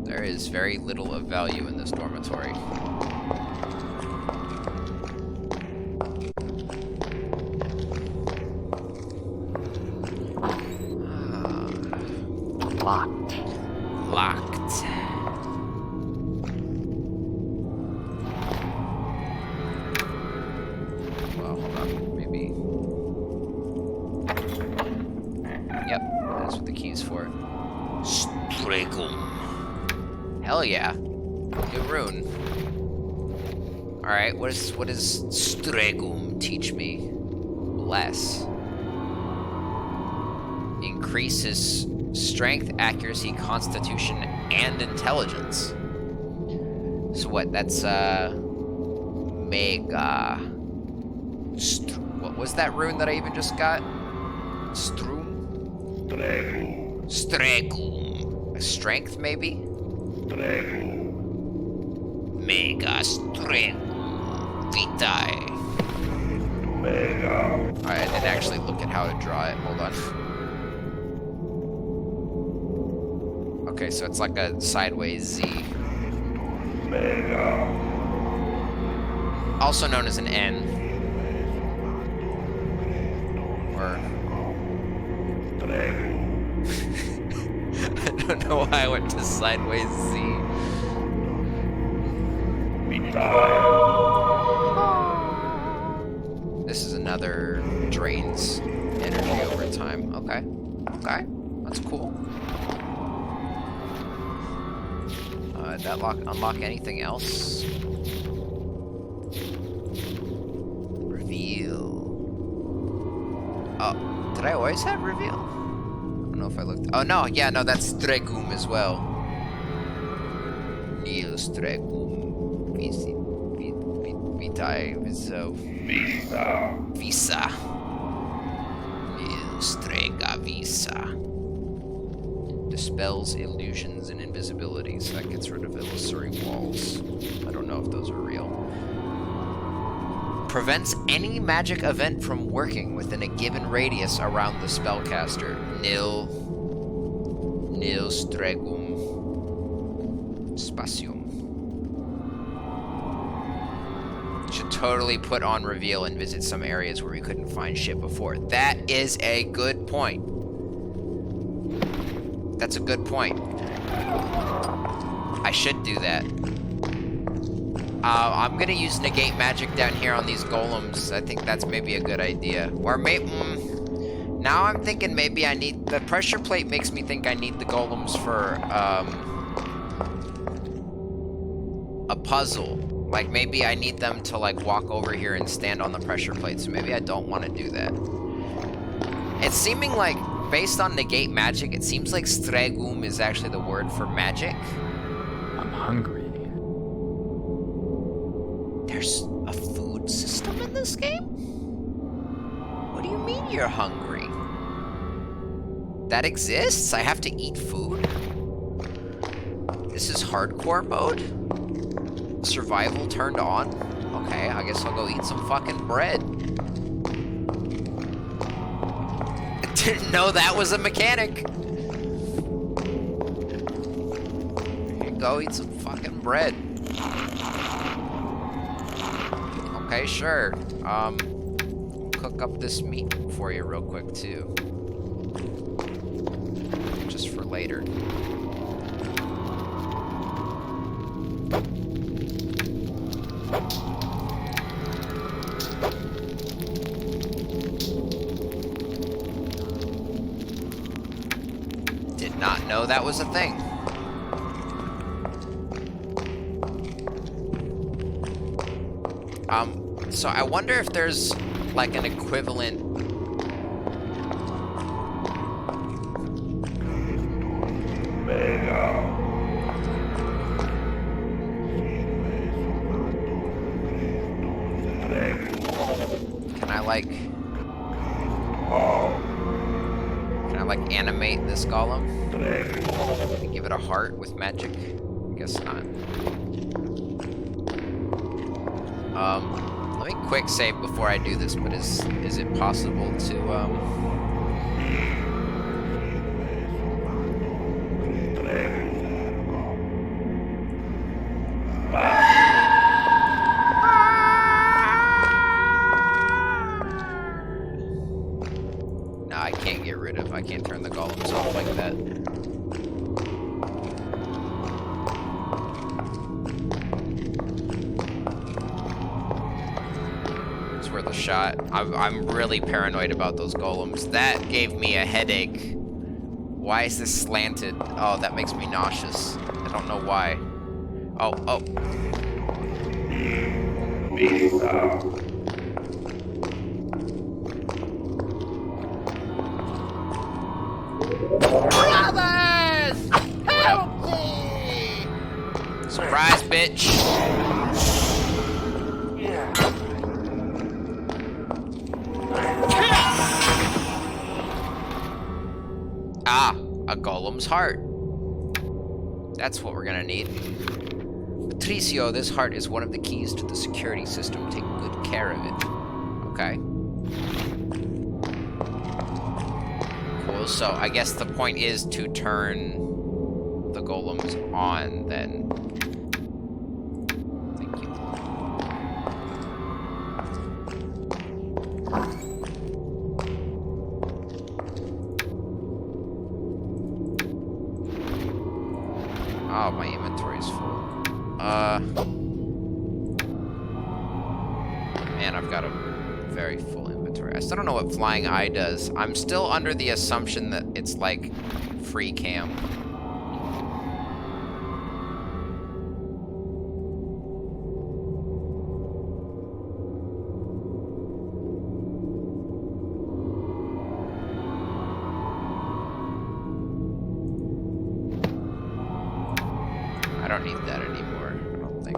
There is very little of value in this dormitory. Locked. Locked. Well, hold on. Maybe. Yep, that's what the key's for. Stregum. Hell yeah. New rune. Alright, what does Stregum teach me? Bless. Increases strength, accuracy, constitution, and intelligence. So what, that's mega. What was that rune that I even just got? Strum? Stregum. Strength, maybe? Mega Stregum Vitae. Alright, I didn't actually look at how to draw it. Hold on. Okay, so it's like a sideways Z. Also known as an N. Or... I don't know why I went to sideways Z. This is another drains energy over time. Okay. Okay. That's cool. Did that unlock anything else? Reveal. Oh, did I always have reveal? I don't know if I looked. Oh no, yeah, no, that's Stregum as well. Neo Stregum. Vitae. Visa. Neo Strega Visa. Dispels illusions and invisibilities. That gets rid of illusory walls. I don't know if those are real. Prevents any magic event from working within a given radius around the spellcaster. Nil Stregum Spatium. Should totally put on reveal and visit some areas where we couldn't find shit before. That is a good point. That's a good point. I should do that. I'm gonna use negate magic down here on these golems. I think that's maybe a good idea. Or maybe... now I'm thinking maybe I need... The pressure plate makes me think I need the golems for, a puzzle. Like, maybe I need them to, like, walk over here and stand on the pressure plate. So maybe I don't want to do that. It's seeming like, based on negate magic, it seems like stregum is actually the word for magic. I'm hungry. There's a food system in this game? What do you mean you're hungry? That exists? I have to eat food? This is hardcore mode? Survival turned on? Okay, I guess I'll go eat some fucking bread. Didn't know that was a mechanic. Here you go, eat some fucking bread. Okay, sure. Cook up this meat for you real quick, too. Just for later. Did not know that was a thing. So I wonder if there's like an equivalent. Can I like animate this golem? Can I give it a heart with magic? I guess not. Let me quick save before I do this, but is it possible to No, I can't get rid of, I can't turn the golems off like that. It's worth a shot. I'm really paranoid about those golems. That gave me a headache. Why is this slanted? Oh, that makes me nauseous. I don't know why. Oh. Brothers! Help me! Surprise, bitch! Ah, a golem's heart. That's what we're gonna need. Patricio, this heart is one of the keys to the security system. Take good care of it. Okay. Cool, so I guess the point is to turn the golems on, then. Thank you. Oh, my inventory's full. Man, I've got a very full inventory. I still don't know what Flying Eye does. I'm still under the assumption that it's like free cam. I don't need that anymore, I don't think.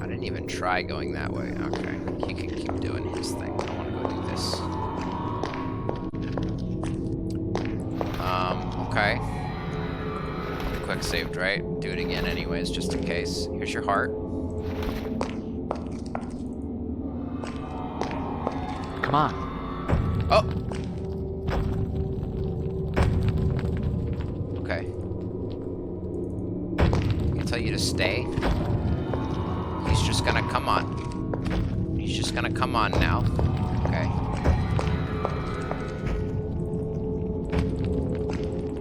I didn't even try going that way. Okay, he can keep doing his thing. I want to go do this. Okay. Quick saved, right? Do it again anyways, just in case. Here's your heart. Come on. Oh! Okay. I can tell you to stay. He's just gonna come on. He's just gonna come on now. Okay.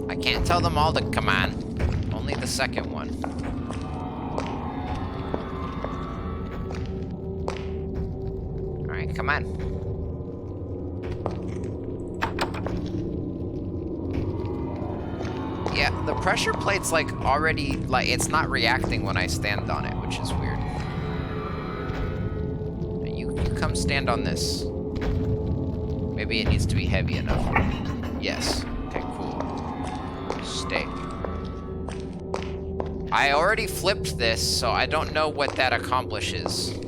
I can't tell them all to come on. Only the second one. Alright, come on. Yeah, the pressure plate's like already, like, it's not reacting when I stand on it, which is weird. You come stand on this. Maybe it needs to be heavy enough. Yes. Okay, cool. Stay. I already flipped this, so I don't know what that accomplishes.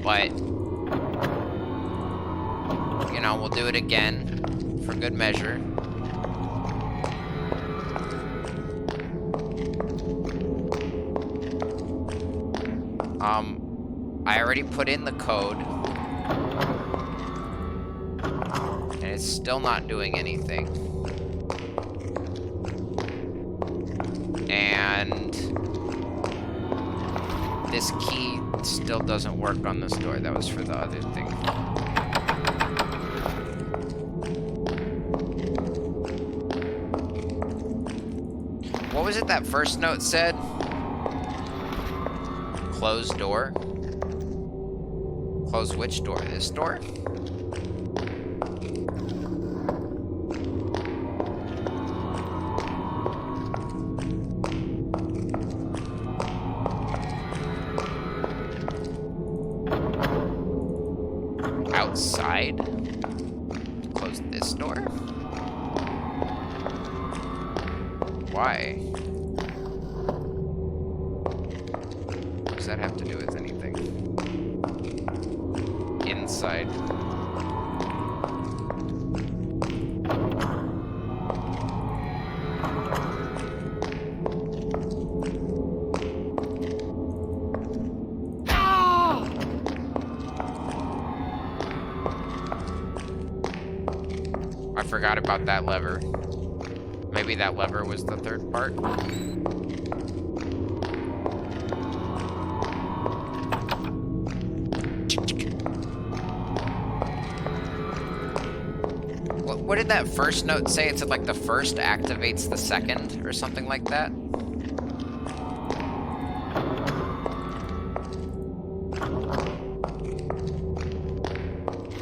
But, you know, we'll do it again for good measure. I already put in the code. And it's still not doing anything. And this key still doesn't work on this door. That was for the other thing. What was it that first note said? Closed door? Close which door? This door? Outside? Close this door? Why? What does that have to do with anything? Inside. I forgot about that lever. Maybe that lever was the third part? What did that first note say? It said like the first activates the second or something like that?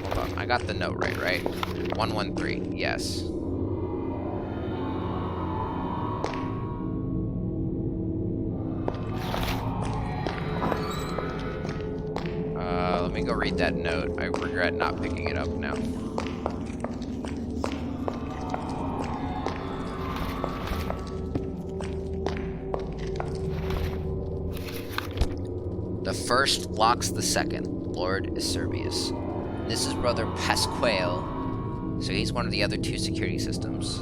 Hold on, I got the note right? 113, yes. Let me go read that note. I regret not picking it up now. The first locks the second. Lord is Servius. This is Brother Pasquale. So he's one of the other two security systems.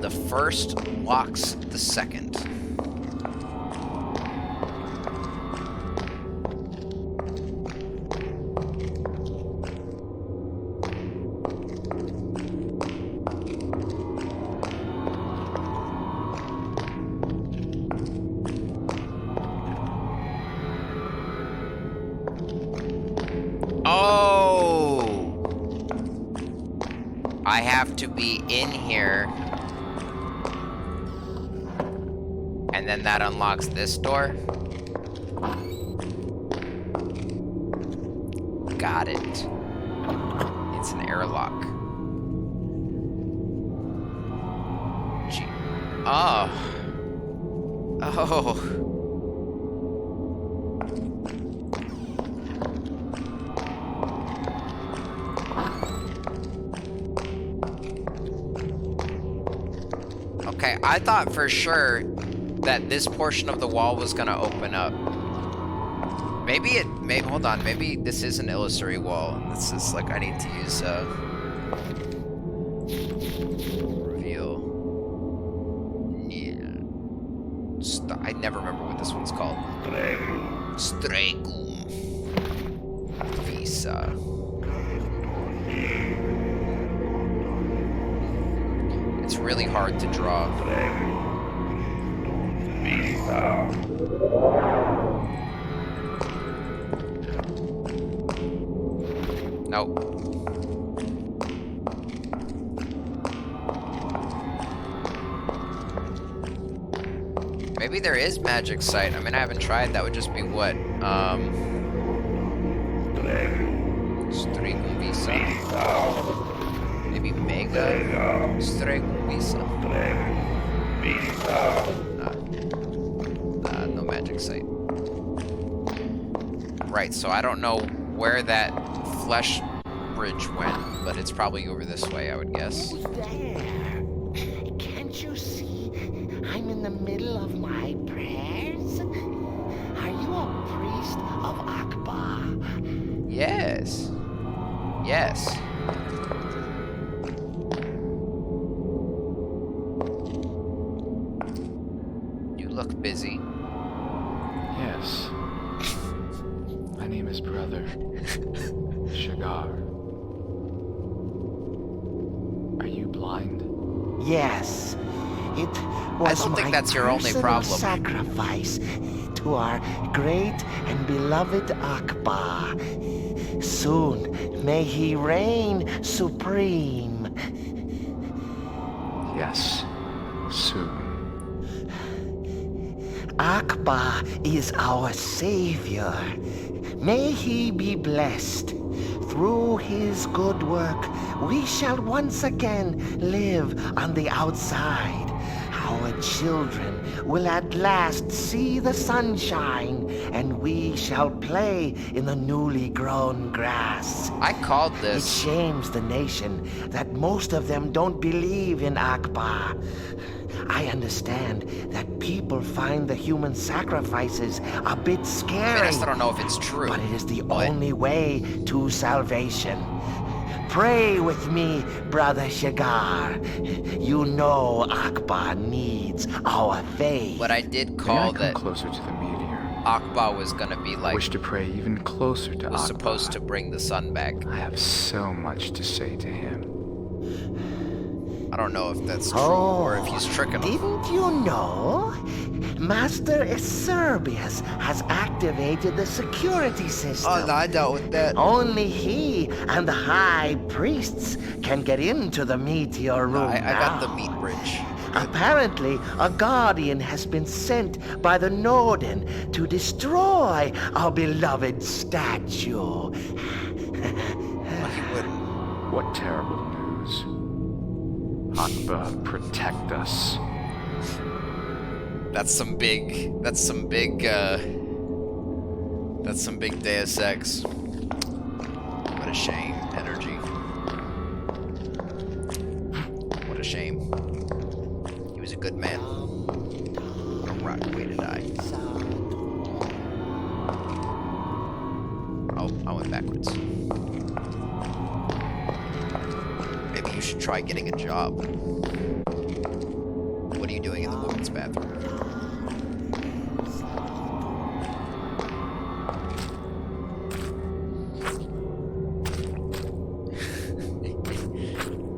The first locks the second. I have to be in here. And then that unlocks this door. Got it. It's an airlock. Gee. Oh. Oh. Okay, I thought for sure that this portion of the wall was gonna open up. Maybe hold on, maybe this is an illusory wall. And this is like, I need to use, reveal. I never remember what this one's called. Stregum. Visa. It's really hard to draw. Nope. Maybe there is magic sight. I mean, I haven't tried. That would just be what? Striguvisa. Maybe Mega Striguvisa. No magic site. Right, so I don't know where that flesh bridge went, but it's probably over this way, I would guess. Who's there? Can't you see I'm in the middle of my prayers? Are you a priest of Akbar? Yes. Yes. You look busy. Yes. My name is Brother Shagar. Are you blind? Yes. It I was don't think my that's your only personal problem. sacrifice to our great and beloved Akbar. Soon may he reign supreme. Yes. Soon. Akbar is our savior. May he be blessed. Through his good work, we shall once again live on the outside. Our children will at last see the sunshine, and we shall play in the newly grown grass. I called It this. shames the nation that most of them don't believe in Akbar. I understand that people find the human sacrifices a bit I scary. mean, I still don't know if it's true. But it is the but- only way to salvation. Pray with me, Brother Shagar. You know Akbar needs our faith. But I did May I call come that closer to the meteor? Akbar was gonna be I like, wish to pray even closer to was Akbar. supposed to bring the sun back. I have so much to say to him. I don't know if that's true or if he's tricking them. Didn't you know? Master Acerbius has activated the security system. I dealt with that. Only he and the high priests can get into the meteor room I got the now. meat bridge. Apparently, a guardian has been sent by the Norden to destroy our beloved statue. He wouldn't. What terrible news. Akbar, protect us. That's some big Deus Ex. What a shame. Energy. What a shame. He was a good man. A rotten way to die. Oh, I went backwards. Maybe you should try getting a job. What are you doing in the women's bathroom?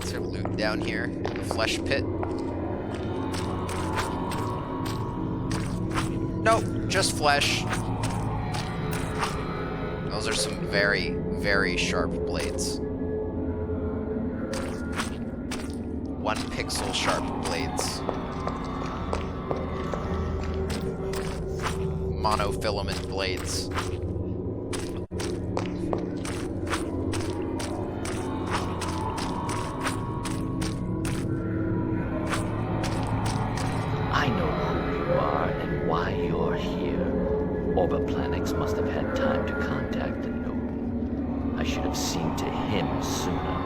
Is there loot down here in the flesh pit? Nope, just flesh. Those are some very, very sharp blades. 1 pixel sharp blades. Monofilament blades. I know who you are and why you're here. Orboplanix must have had time to contact the Node. I should have seen to him sooner.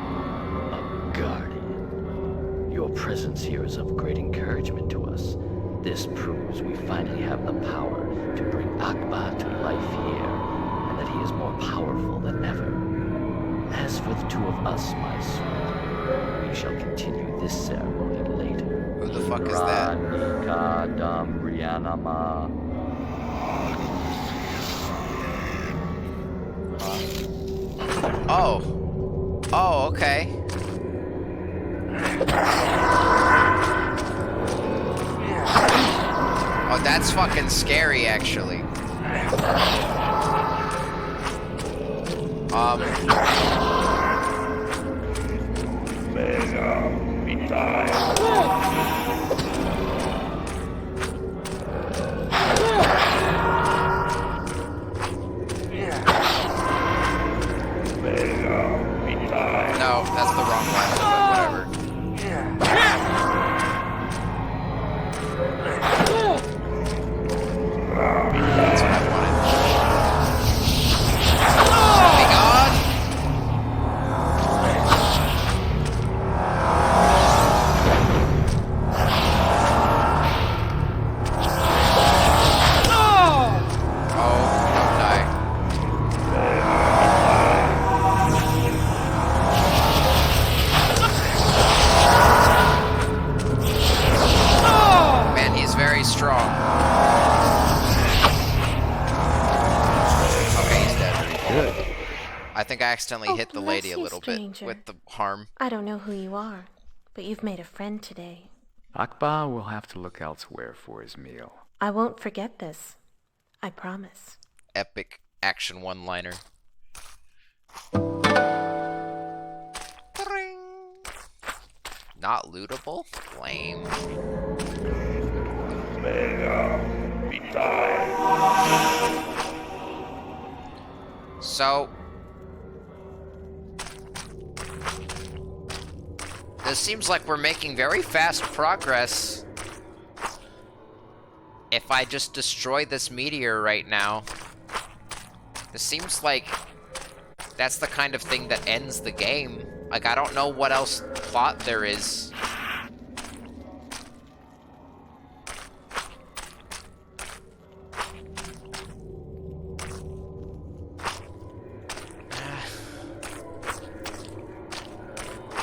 A guardian. Your presence here is of great encouragement to us. This proves we finally have the power to bring Akbar to life here, and that he is more powerful than ever. As for the two of us, my sweet, we shall continue this ceremony later. Who the fuck is that? Oh. Oh, okay. Oh, that's fucking scary, actually. think I accidentally hit the lady a little bit with the harm. I don't know who you are, but you've made a friend today. Akbar will have to look elsewhere for his meal. I won't forget this. I promise. Epic action one-liner. Not lootable? Lame. So, this seems like we're making very fast progress. If I just destroy this meteor right now, this seems like that's the kind of thing that ends the game. Like, I don't know what else plot there is.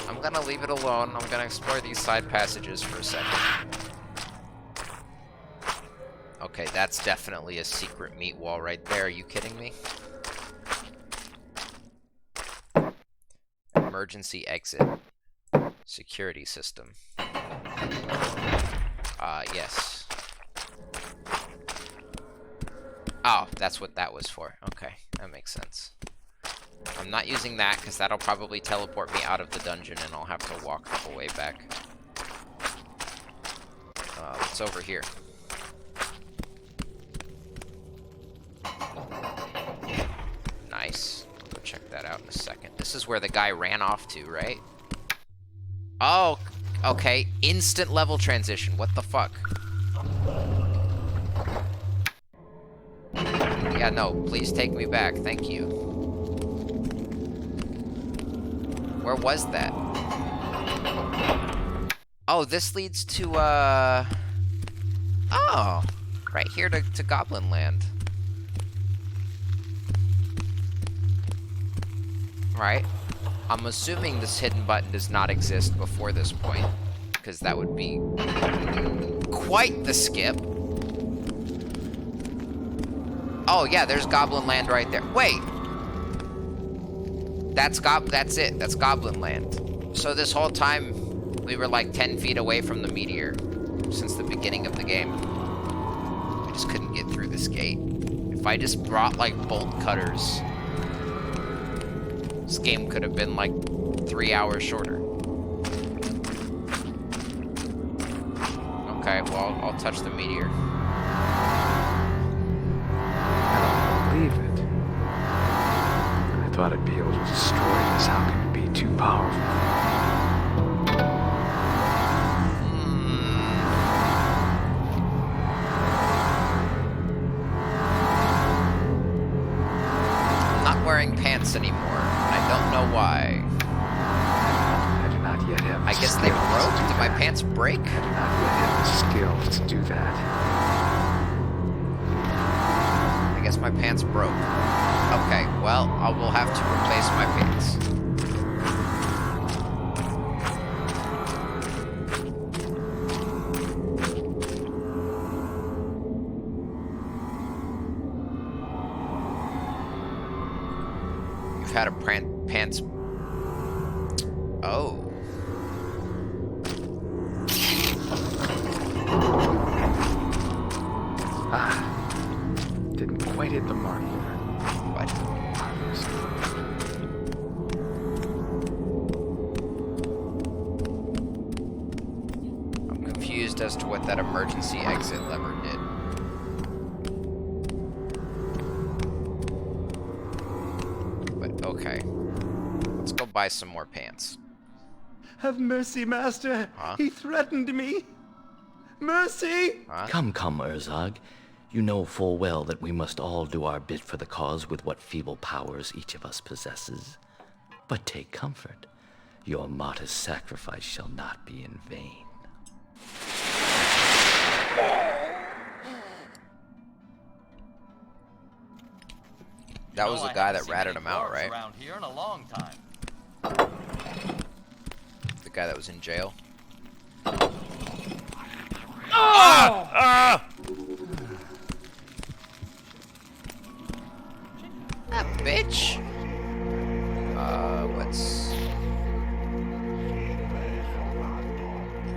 I'm gonna leave it alone. I'm gonna explore these side passages for a second. Okay, that's definitely a secret meat wall right there. Are you kidding me? Emergency exit. Security system. Yes. Oh, that's what that was for. Okay, that makes sense. I'm not using that because that'll probably teleport me out of the dungeon and I'll have to walk the whole way back. What's over here? Nice. Go check that out in a second. This is where the guy ran off to, right? Oh, okay. Instant level transition. What the fuck? Yeah, no. Please take me back. Thank you. Where was that? Oh, this leads to, oh, right here to Goblin Land. Right. I'm assuming this hidden button does not exist before this point, because that would be quite the skip. Oh yeah, there's Goblin Land right there. Wait. That's it. That's Goblin Land. So this whole time, we were like 10 feet away from the meteor since the beginning of the game. I just couldn't get through this gate. If I just brought like bolt cutters, this game could have been like 3 hours shorter. Okay, well, I'll touch the meteor. I don't believe it. I thought I'd be able to destroy this. How can it be too powerful? I'm not wearing pants anymore. I don't know why. I do not yet have the I guess they broke? Did my pants break? I do not yet have the skills to do that. I guess my pants broke. Okay, well, I will have to replace my pants. You've had a pants... Oh. Ah. Didn't quite hit the mark there. What? I'm confused as to what that emergency exit lever did. But okay. Let's go buy some more pants. Have mercy, Master. Huh? He threatened me. Mercy! Huh? Come, Urzag. You know full well that we must all do our bit for the cause with what feeble powers each of us possesses. But take comfort. Your martyr's sacrifice shall not be in vain. That was the guy that ratted him out, right? Around here in a long time. The guy that was in jail. That bitch!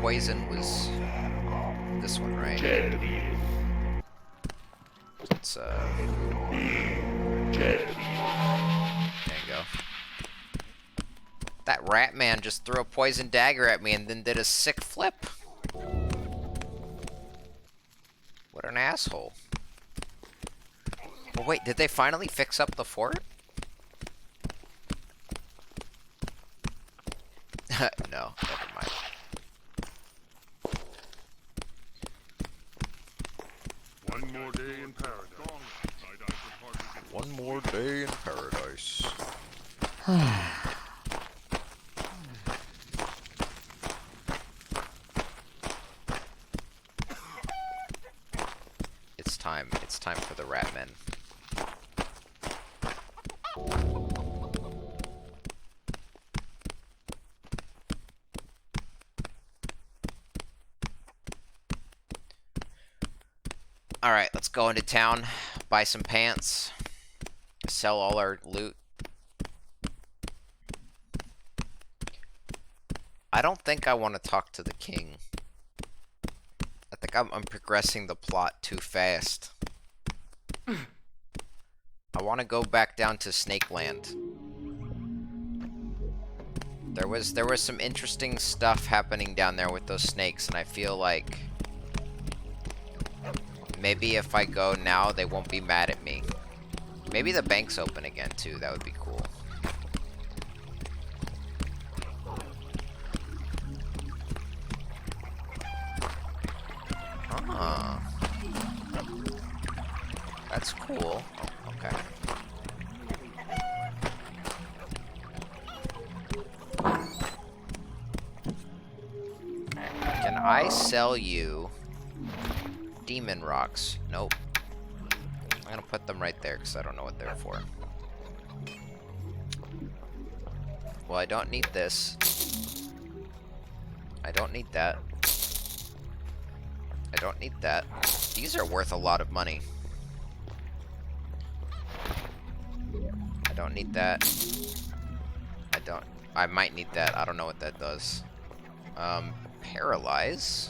poison was this one, right? Let's, there you go. That rat man just threw a poison dagger at me and then did a sick flip. What an asshole. Well, wait, did they finally fix up the fort? No, never mind. One more day in paradise. One more day in paradise. It's time for the rat men. Alright, let's go into town, buy some pants, sell all our loot. I don't think I want to talk to the king. I think I'm progressing the plot too fast. I want to go back down to Snake Land. There was some interesting stuff happening down there with those snakes, and I feel like maybe if I go now, they won't be mad at me. Maybe the bank's open again too. That would be cool. Ah. That's cool. Oh, okay. Can I sell you demon rocks? Nope. I'm gonna put them right there because I don't know what they're for. Well, I don't need this. I don't need that. I don't need that. These are worth a lot of money. I don't need that. I might need that. I don't know what that does. Paralyze.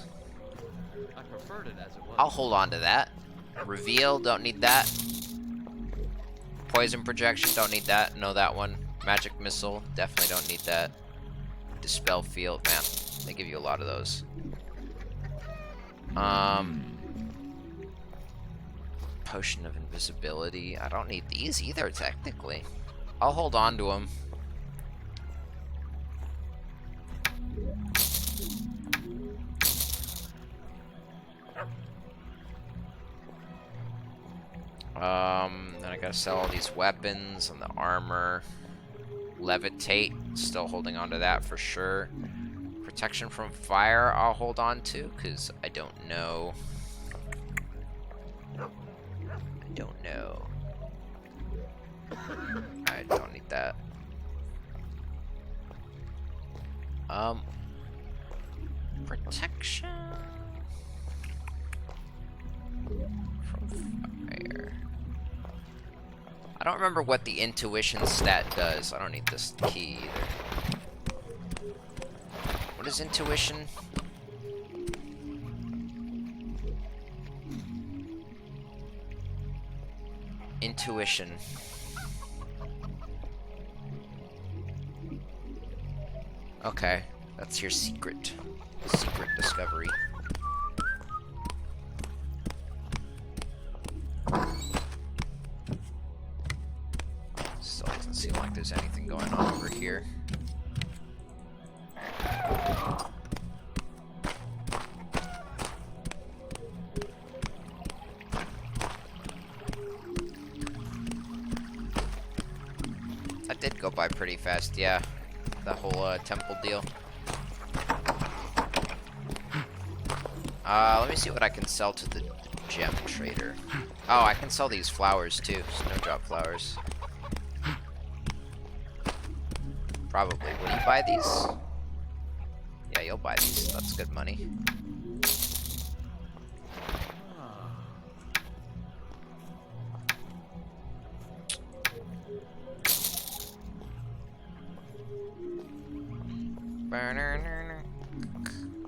I preferred it as it was. I'll hold on to that. Reveal, don't need that. Poison projection, don't need that. Know that one. Magic missile, definitely don't need that. Dispel field, man, they give you a lot of those. Potion of invisibility. I don't need these either, technically. I'll hold on to them. Then I gotta sell all these weapons and the armor. Levitate, still holding on to that for sure. Protection from fire, I'll hold on to, because I don't know. I don't know. I don't need that. Protection from fire. I don't remember what the intuition stat does. I don't need this key either. What is intuition? Intuition. Okay, that's your secret discovery. Still doesn't seem like there's anything going on over here. That did go by pretty fast, yeah. The whole temple deal. Let me see what I can sell to the gem trader. Oh, I can sell these flowers too. Snowdrop flowers. Probably. Will you buy these? Yeah, you'll buy these. That's good money.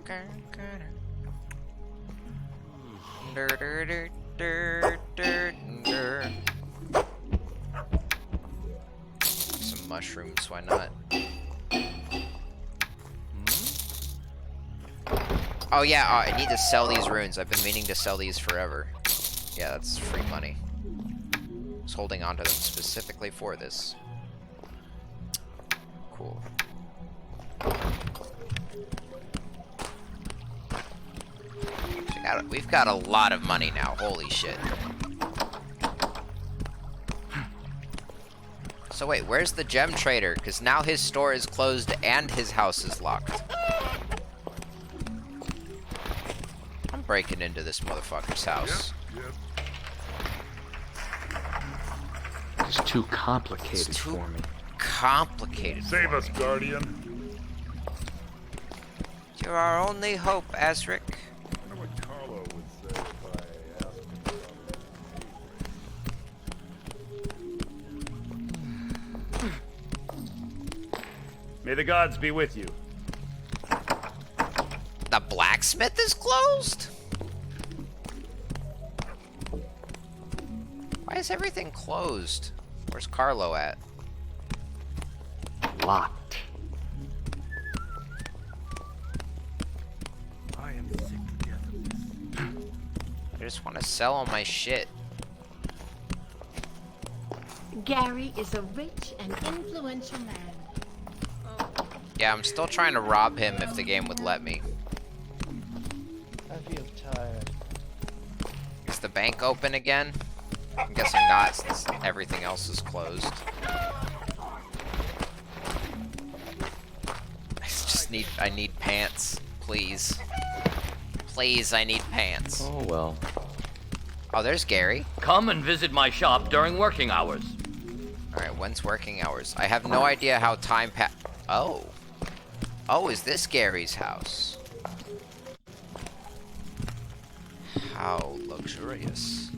Some mushrooms, why not? Oh yeah, I need to sell these runes. I've been meaning to sell these forever. Yeah, that's free money. I was holding on to them specifically for this. Cool. We've got a lot of money now, holy shit. So wait, where's the gem trader? Because now his store is closed and his house is locked. I'm breaking into this motherfucker's house. It's too complicated It's too for me. complicated. Save us, Guardian. You're our only hope, Azric. I wonder what Carlo would say if I asked him about. May the gods be with you. The blacksmith is closed? Why is everything closed? Where's Carlo at? Locked. I am sick to death of this. I just want to sell all my shit. Gary is a rich and influential man. Yeah, I'm still trying to rob him if the game would let me. I feel tired. Is the bank open again? I'm guessing not, since everything else is closed. I need pants, please. Please, I need pants. Oh, well. Oh, there's Gary. Come and visit my shop during working hours. Alright, when's working hours? I have no idea how time Oh. Oh, is this Gary's house? How luxurious.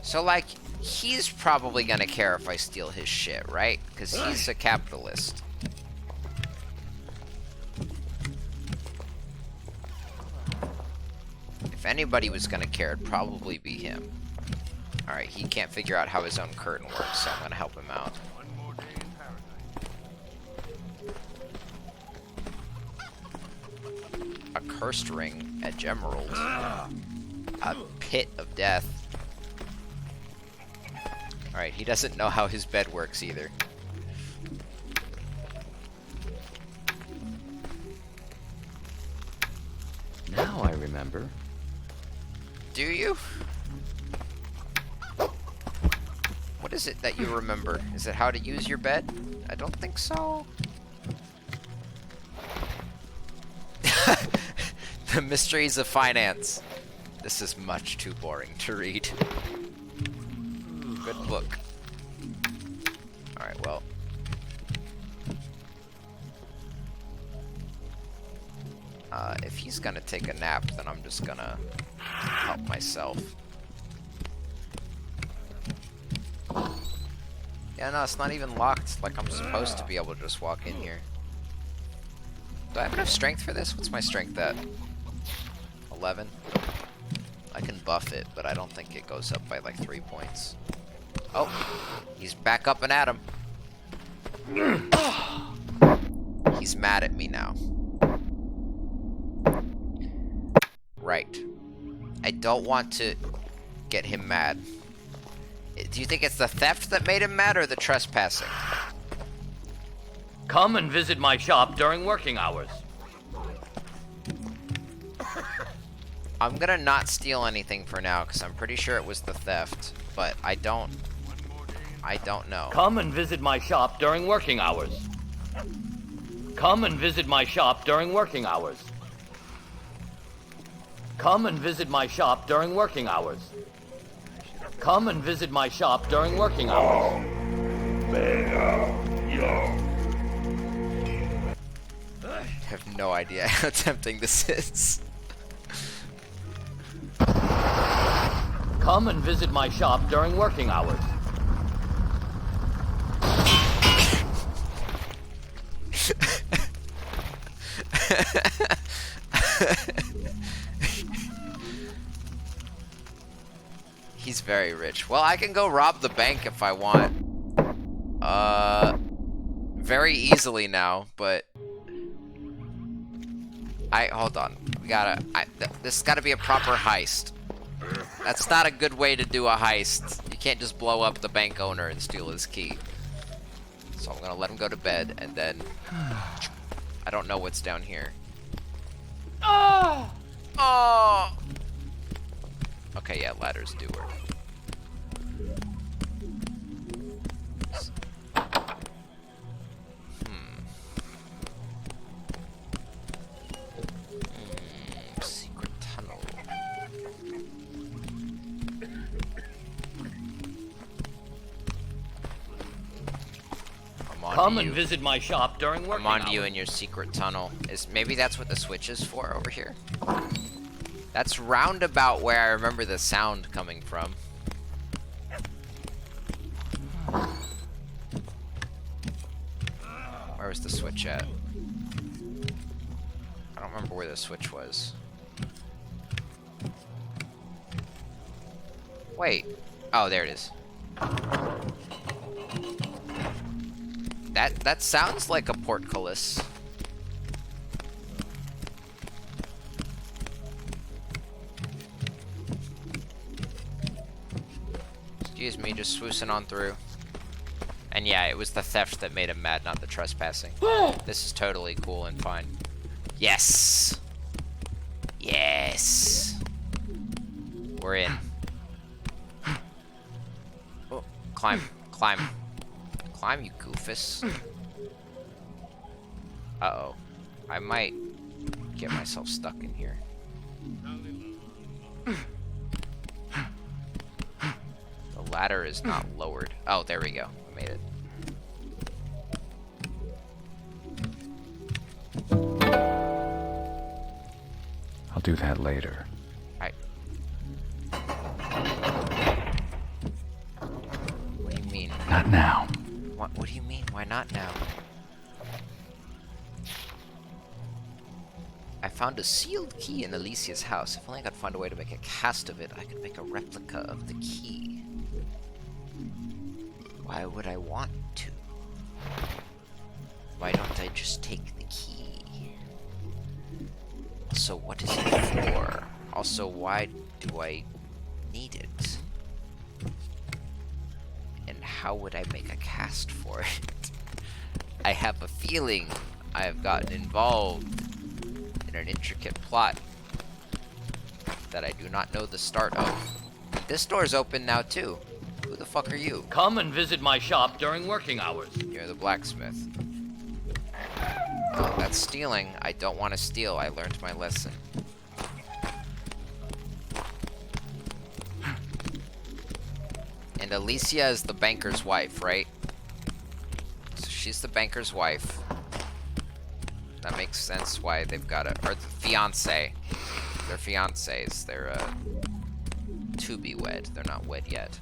So, like, he's probably gonna care if I steal his shit, right? Because he's a capitalist. If anybody was gonna care, it'd probably be him. Alright, he can't figure out how his own curtain works, so I'm gonna help him out. One more day in paradise. A cursed ring at Gemerald. A pit of death. Alright, he doesn't know how his bed works either. Now I remember. Do you? What is it that you remember? Is it how to use your bed? I don't think so. The mysteries of finance. This is much too boring to read. Good book. Alright, well. If he's gonna take a nap, then I'm just gonna help myself. Yeah, no, it's not even locked. Like, I'm supposed to be able to just walk in here. Do I have enough strength for this? What's my strength at? 11? I can buff it, but I don't think it goes up by like 3 points. Oh, he's back up and at him. He's mad at me now. Right. I don't want to get him mad. Do you think it's the theft that made him mad or the trespassing? Come and visit my shop during working hours. I'm gonna not steal anything for now because I'm pretty sure it was the theft, but I don't know. Come and visit my shop during working hours. Come and visit my shop during working hours. Come and visit my shop during working hours. Come and visit my shop during working hours. I have no idea how tempting this is. Come and visit my shop during working hours. He's very rich. Well, I can go rob the bank if I want. Very easily now, but hold on. We gotta, this gotta be a proper heist. That's not a good way to do a heist. You can't just blow up the bank owner and steal his key. So I'm gonna let him go to bed, and then I don't know what's down here. Oh! Oh! Okay, yeah, ladders do work. Secret tunnel. Come and visit my shop during working hours. I'm on to you in your secret tunnel. Maybe that's what the switch is for over here? That's roundabout where I remember the sound coming from. Where was the switch at? I don't remember where the switch was. Wait. Oh, there it is. That sounds like a portcullis. Excuse me, just swoosing on through. And yeah, it was the theft that made him mad, not the trespassing. This is totally cool and fine. Yes! Yes! We're in. Oh, climb, climb. Climb, you goofus. Uh-oh. I might get myself stuck in here. The ladder is not lowered. Oh, there we go. I made it. I'll do that later. What do you mean? Not now. What do you mean? Why not now? I found a sealed key in Alicia's house. If only I could find a way to make a cast of it, I could make a replica of the key. Why would I want to? Why don't I just take the key? Also, what is it for? Also, why do I need it? And how would I make a cast for it? I have a feeling I have gotten involved in an intricate plot that I do not know the start of. This door's open now too. Who the fuck are you? Come and visit my shop during working hours. You're the blacksmith. Oh, that's stealing. I don't want to steal. I learned my lesson. And Alicia is the banker's wife, right? So she's the banker's wife. That makes sense why they've got or the fiance. They're fiancés. They're to be wed. They're not wed yet.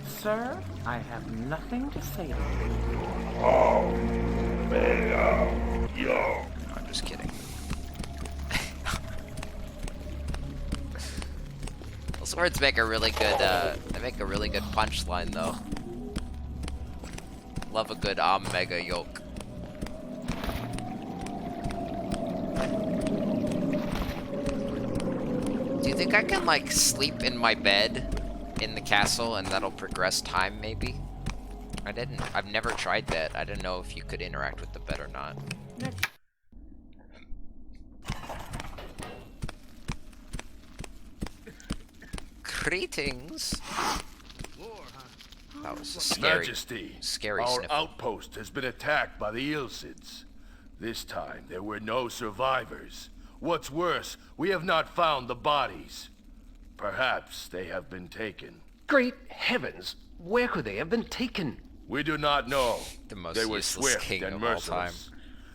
Sir, I have nothing to say to you. Oh, man, yo. I'm just kidding. Those words make a really good, they make a really good punchline, though. Love a good mega yoke. Do you think I can, like, sleep in my bed in the castle and that'll progress time, maybe? I've never tried that. I didn't know if you could interact with the bed or not. Greetings. That was a scary, Majesty, scary our sniffle. outpost has been attacked by the Ilsids. This time, there were no survivors. What's worse, we have not found the bodies. Perhaps they have been taken. Great heavens! Where could they have been taken? We do not know. The most They were useless swift king and of all time. merciless.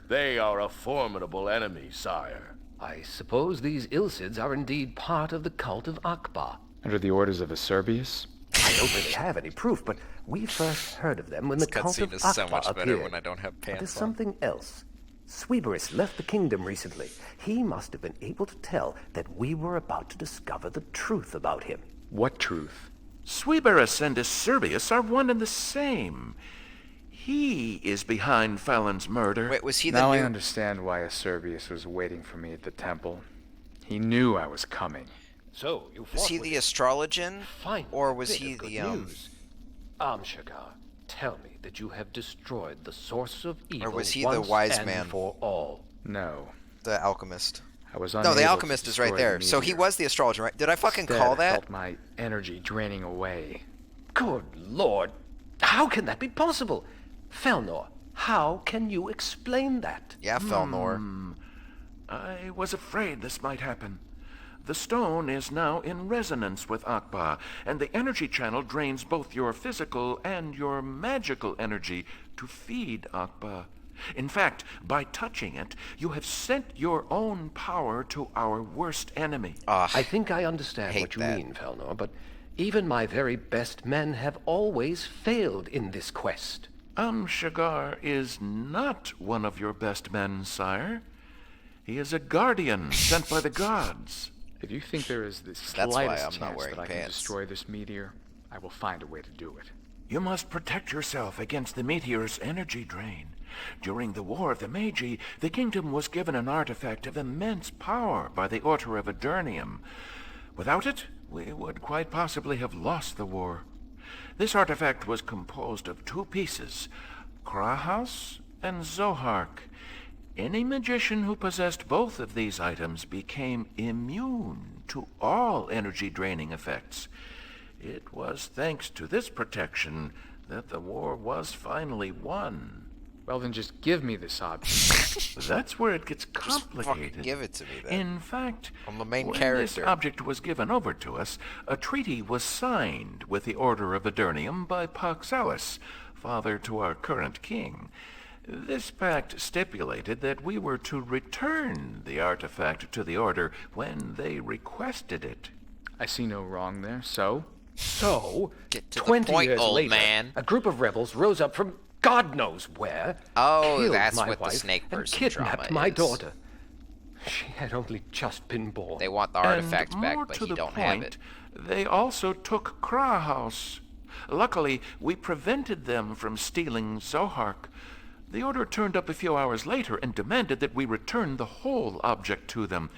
They are a formidable enemy, sire. I suppose these Ilsids are indeed part of the cult of Akbar. Under the orders of Acerbius? I don't really have any proof, but we first heard of them when the This cult of cutscene is Akbar so much better appeared. when I don't have But there's pants on. something else. Sweeberus left the kingdom recently. He must have been able to tell that we were about to discover the truth about him. What truth? Sweeberus and Acerbius are one and the same. He is behind Fallon's murder. Wait, was he the Now I new... understand why Acerbius was waiting for me at the temple. He knew I was coming. So, you Was he the astrologian? Fine. Or was bit he of good the, news. Amshagar, tell me that you have destroyed the source of evil was he the once wise and man? for all. No. The alchemist. I was No, unable the to alchemist is right destroy the there. So he meteor. was the astrologer, right? Did I fucking Instead, call I that? felt my energy draining away. Good Lord! How can that be possible? Felnor, how can you explain that? Yeah, Felnor. I was afraid this might happen. The stone is now in resonance with Akbar, and the energy channel drains both your physical and your magical energy to feed Akbar. In fact, by touching it, you have sent your own power to our worst enemy. I think I understand hate what you that. mean, Felnor, but even my very best men have always failed in this quest. Shagar is not one of your best men, sire. He is a guardian sent by the gods. If you think there is the That's why slightest I'm not chance wearing that I can pants. destroy this meteor, I will find a way to do it. You must protect yourself against the meteor's energy drain. During the War of the Magi, the kingdom was given an artifact of immense power by the Order of Adernium. Without it, we would quite possibly have lost the war. This artifact was composed of two pieces, Krahas and Zohark. Any magician who possessed both of these items became immune to all energy-draining effects. It was thanks to this protection that the war was finally won. Well, then just give me this object. That's where it gets Just fucking complicated. give it to me then. In fact, I'm the main when character. this object was given over to us, a treaty was signed with the Order of Adernium by Paxalis, father to our current king. This pact stipulated that we were to return the artifact to the Order when they requested it. I see no wrong there, so? So, Get to the 20 point, years old later, man. a group of rebels rose up from God knows where, Oh, killed that's my what the wife, snake and person kidnapped drama my is. daughter. She had only just been born. They want the artifact And back, more but to he the don't point, have it. they also took Krahaus. Luckily, we prevented them from stealing Zohark. The Order turned up a few hours later and demanded that we return the whole object to them.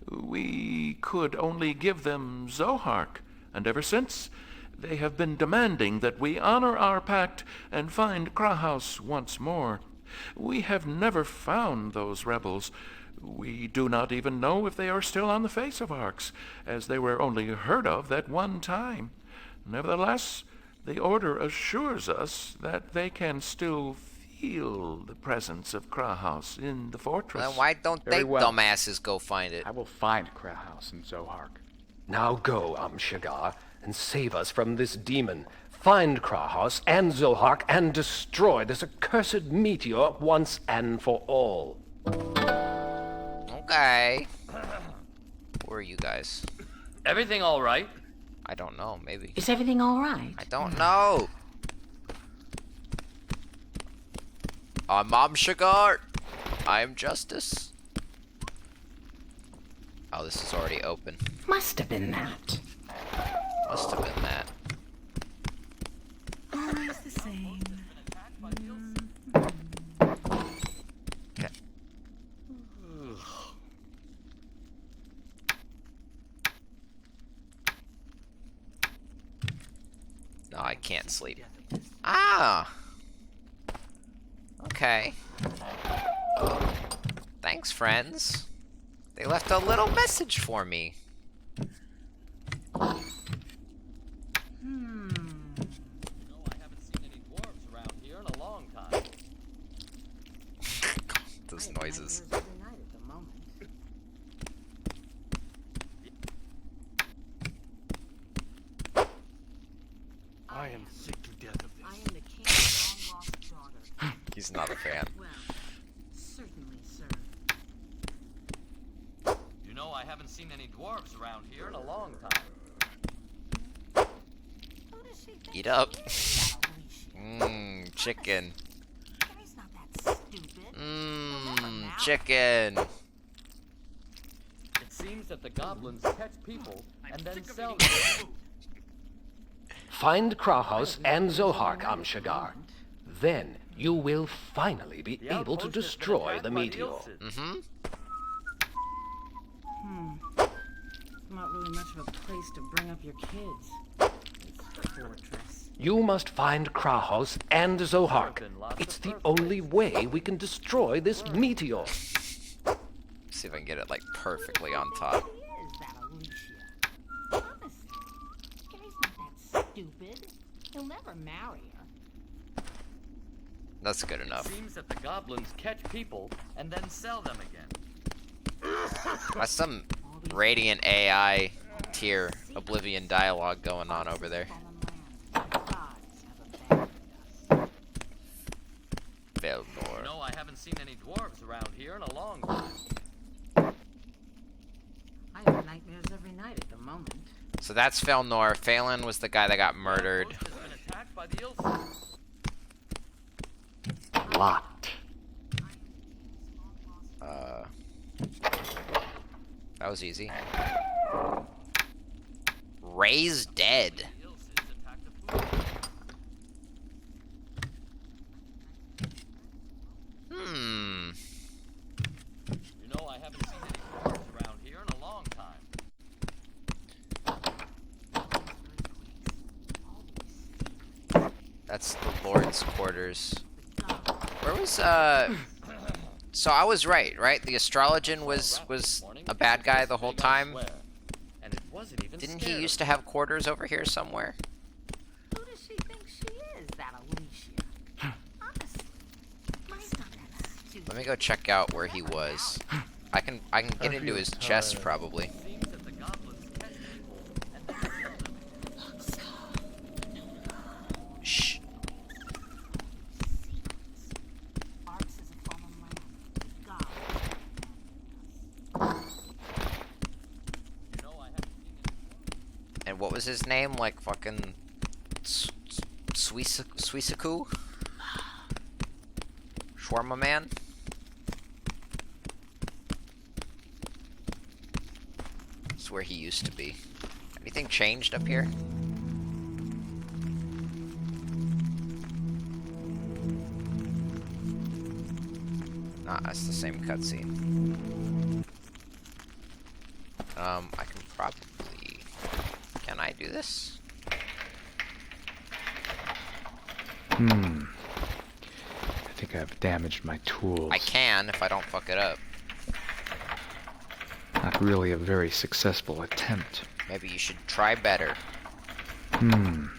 We could only give them Zohark, and ever since, they have been demanding that we honor our pact and find Krahaus once more. We have never found those rebels. We do not even know if they are still on the face of Arx, as they were only heard of that one time. Nevertheless, the Order assures us that they can still feel the presence of Krahaus in the fortress. Well, why don't Very they well. dumbasses go find it? I will find Krahaus and Zohark. Now go, Amshagar, and save us from this demon. Find Krahas and Zohark and destroy this accursed meteor once and for all. Okay. Where are you guys? Everything all right? I don't know, maybe. Is everything all right? I don't know. I'm Mom Sugar. I am Justice. Oh, this is already open. Must have been that. Must have been that. Always the same. Okay. No, I can't sleep. Ah! Okay. Thanks, friends. They left a little message for me. Those noises. He's not a fan. Well, certainly, sir. You know, I haven't seen any dwarves around here in a long time. Eat up. Chicken. Chicken. It seems that the goblins catch people and then sell them. Find Krahos and Zohark, Amshagar. Then you will finally be able to destroy the meteor. Not really much of a place to bring up your kids. It's a fortress. You must find Krahos and Zohark. It's the only way we can destroy this meteor. See if I can get it like perfectly on top. Stupid. He'll never marry her. That's good enough. It seems that the goblins catch people and then sell them again. That's some Radiant AI tier Oblivion dialogue going on over there. Velnor. You know, I haven't seen any dwarves around here in a long time. I have nightmares every night at the moment. So that's Felnor. Phelan was the guy that got murdered. Lot. That was easy. Ray's dead. You know, I haven't seen any dwarves around here in a long time. That's the Lord's quarters. Where was So I was right? The Astrologian was a bad guy the whole time. Didn't he used to have quarters over here somewhere? Who does she think she is, that Alicia? Honestly, mine's not that stupid. Let me go check out where he was. I can get into his chest probably. Shh. And what was his name? Like fucking Suisaku? Shawarma Man? That's where he used to be. Anything changed up here? Nah, that's the same cutscene. I can probably... Can I do this? I think I've damaged my tools. I can if I don't fuck it up. Not really a very successful attempt. Maybe you should try better. I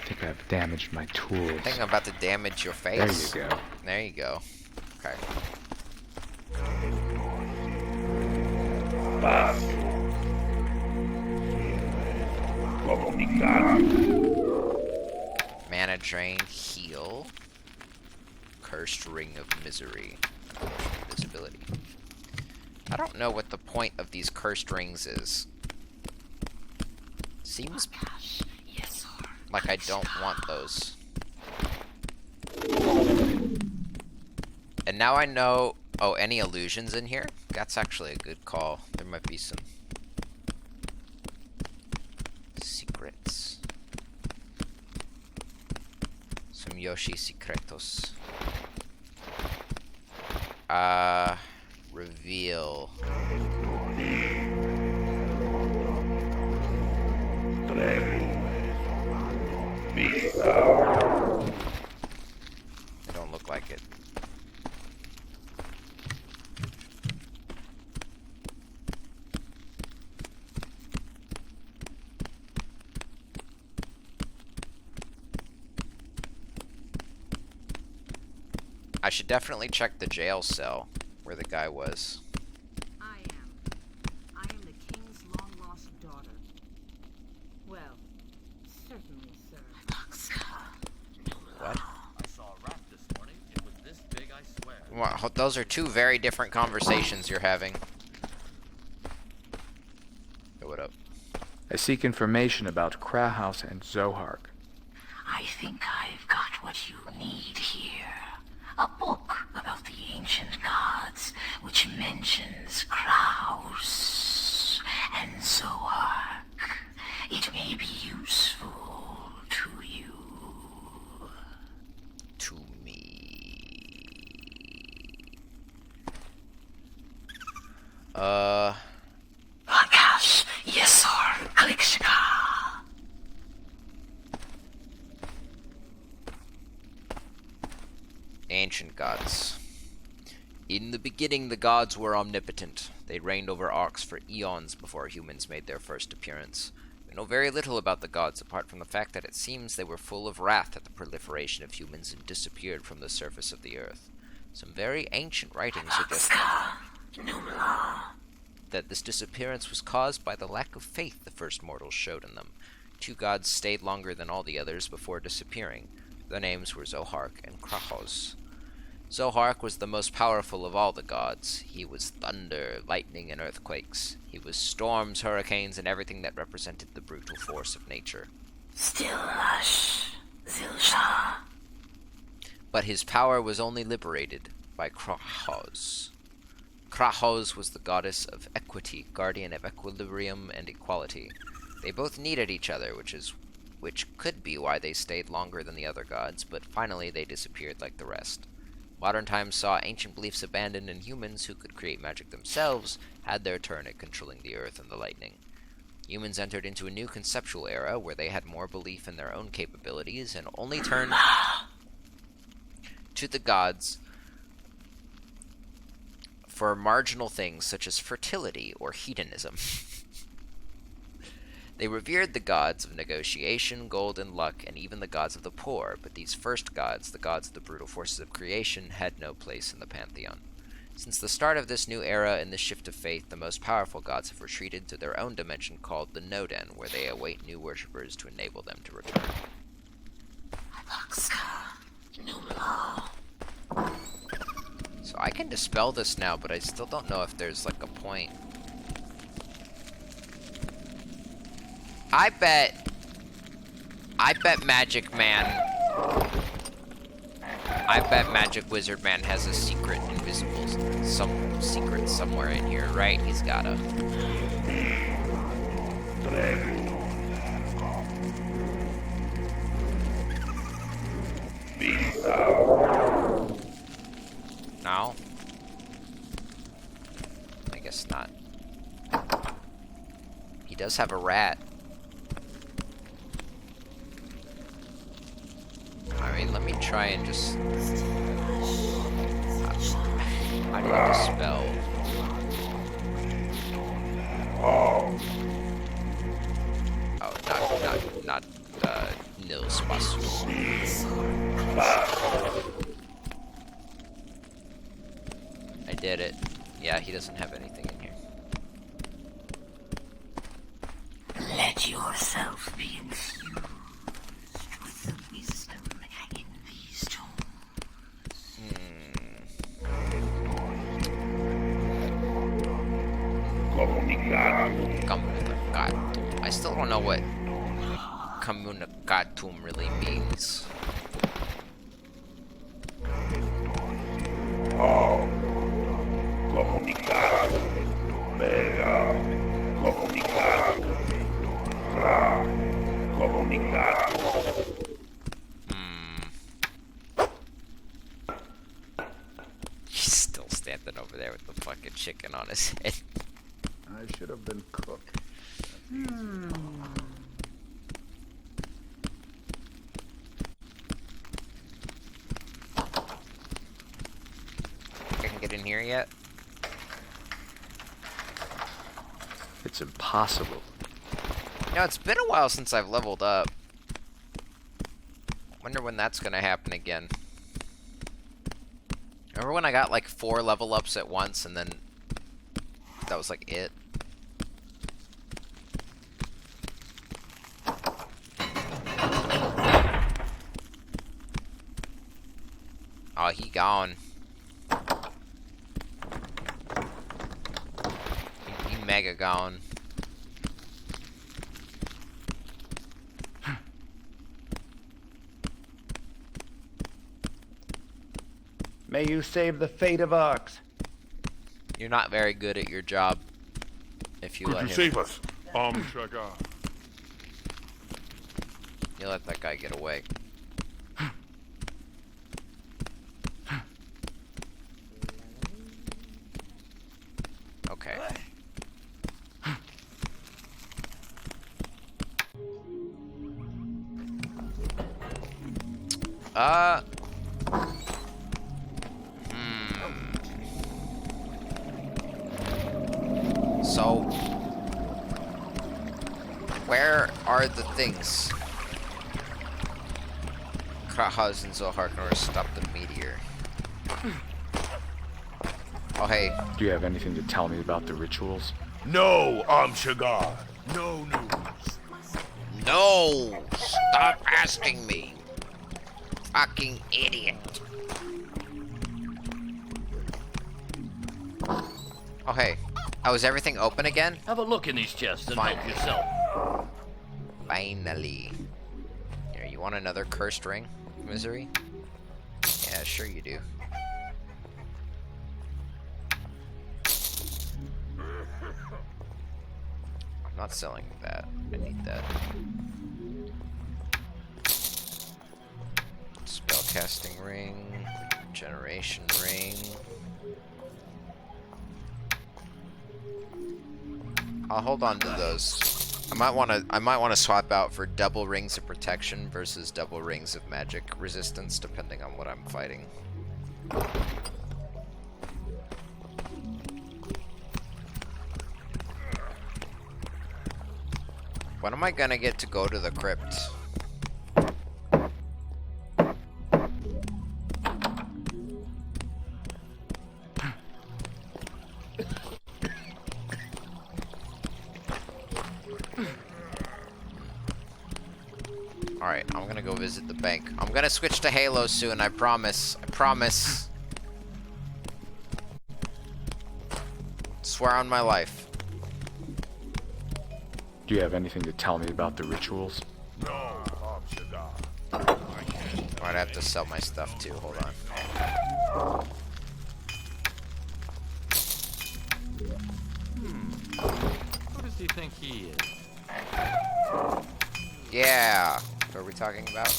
think I've damaged my tools. I think I'm about to damage your face. There you go. There you go. Okay. Mana drain, heal. Cursed ring of misery. Invisibility. I don't know what the point of these cursed rings is. Seems like I don't want those. And now I know... Oh, any illusions in here? That's actually a good call. There might be some... secrets. Some Yoshi secretos. Reveal. They don't look like it. I should definitely check the jail cell where the guy was. I am the king's long-lost daughter. Well, certainly, sir. What? I saw a rat this morning Well, those are two very different conversations you're having. Hey, what up? I seek information about Krahaus and Zohark. I think I've got what you need here. A book about the ancient gods, which mentions Kraus and Zoark. It may be useful to you. To me. Akash, Yesor, Kalikshka. Ancient gods. In the beginning, the gods were omnipotent. They reigned over Arx for eons before humans made their first appearance. We know very little about the gods apart from the fact that it seems they were full of wrath at the proliferation of humans and disappeared from the surface of the earth. Some very ancient writings suggest that this disappearance was caused by the lack of faith the first mortals showed in them. Two gods stayed longer than all the others before disappearing. Their names were Zohark and Krahos. Zohark was the most powerful of all the gods. He was thunder, lightning, and earthquakes. He was storms, hurricanes, and everything that represented the brutal force of nature. Stillash, Zilsha. But his power was only liberated by Krahos. Krahos was the goddess of equity, guardian of equilibrium and equality. They both needed each other, which could be why they stayed longer than the other gods, but finally they disappeared like the rest. Modern times saw ancient beliefs abandoned, and humans who could create magic themselves had their turn at controlling the earth and the lightning. Humans entered into a new conceptual era where they had more belief in their own capabilities and only turned to the gods for marginal things such as fertility or hedonism. They revered the gods of negotiation, gold, and luck, and even the gods of the poor, but these first gods, the gods of the brutal forces of creation, had no place in the pantheon. Since the start of this new era and this shift of faith, the most powerful gods have retreated to their own dimension called the Noden, where they await new worshippers to enable them to return. So I can dispel this now, but I still don't know if there's like a point. I bet Magic Man. I bet Magic Wizard Man has a secret invisible, some secret somewhere in here, right? He's gotta. No? I guess not. He does have a rat. I mean, let me try and just... How do you dispel? Oh, not nil spasu. I did it. Yeah, he doesn't have anything in here. Let yourself be infused with the wisdom in these tomes. Comunicatum. I still don't know what communicatum really means. He's still standing over there with the fucking chicken on his head. I should have been cooked. I can get in here yet? It's impossible. You know, it's been a while since I've leveled up. Wonder when that's gonna happen again. Remember when I got like 4 level ups at once and then that was like it? Oh, he gone. mega gone. May you save the fate of Arx. You're not very good at your job. If you Could let you him. save us? Shagar. You let that guy get away. Okay. So, where are the things? Krahas and Zohar in order to stop the meteor. Oh, hey. Do you have anything to tell me about the rituals? No, Shagar. No news. No! Stop asking me. Fucking idiot. Oh, hey. Oh, is everything open again? Have a look in these chests and Fine. help yourself. Finally. Here, you want another cursed ring, Misery? Yeah, sure you do. I'm not selling that. I need that. Spellcasting ring. Generation ring. I'll hold on to those. I might want to swap out for double rings of protection versus double rings of magic resistance, depending on what I'm fighting. When am I gonna get to go to the crypt? Alright, I'm gonna go visit the bank. I'm gonna switch to Halo soon, I promise. I promise. Swear on my life. Do you have anything to tell me about the rituals? No, Shagar. Might have to sell my stuff too, hold on. Who does he think he is? Yeah! What are we talking about?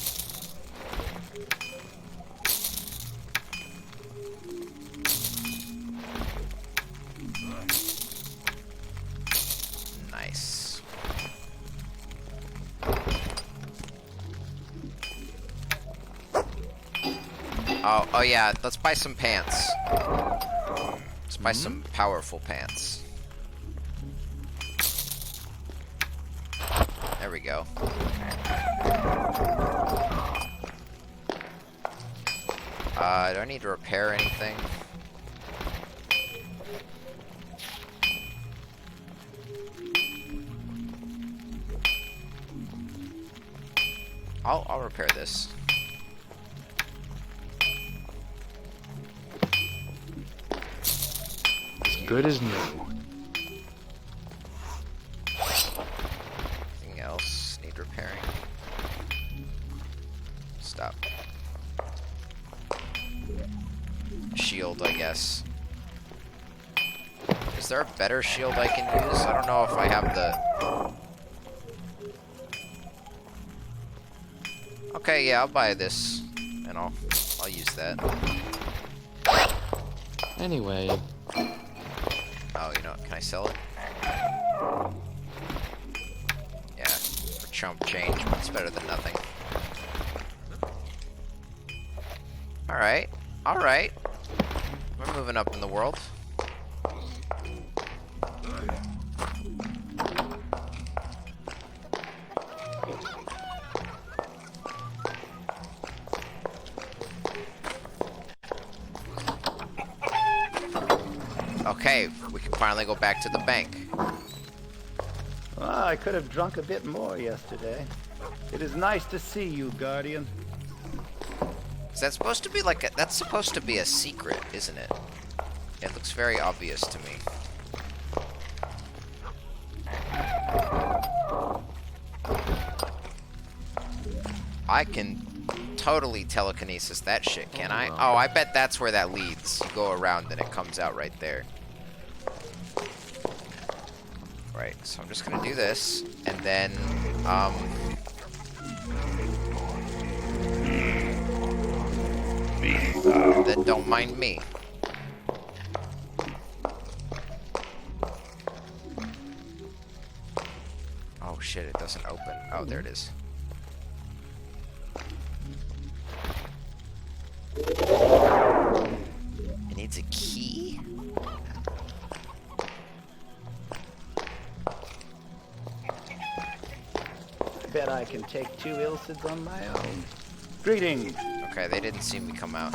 Nice. Oh yeah, let's buy some pants. Let's buy some powerful pants. There we go. Do I need to repair anything? I'll repair this. As good as new. Anything else need repairing? Stop. Shield, I guess. Is there a better shield I can use? I don't know if I have the... Okay, yeah, I'll buy this. And I'll use that. Anyway. Oh, you know what? Can I sell it? Yeah, for chump change, but it's better than nothing. Alright. Alright. We're moving up in the world. Okay, we can finally go back to the bank. Well, I could have drunk a bit more yesterday. It is nice to see you, Guardian. Is that supposed to be like a... That's supposed to be a secret, isn't it? It looks very obvious to me. I can totally telekinesis that shit, can I? Oh, I bet that's where that leads. You go around and it comes out right there. Right, so I'm just gonna do this, and then, then don't mind me. Oh shit, it doesn't open. Oh, there it is. It needs a key? Bet I can take 2 Ilsids on my own. Greetings. Okay, they didn't see me come out.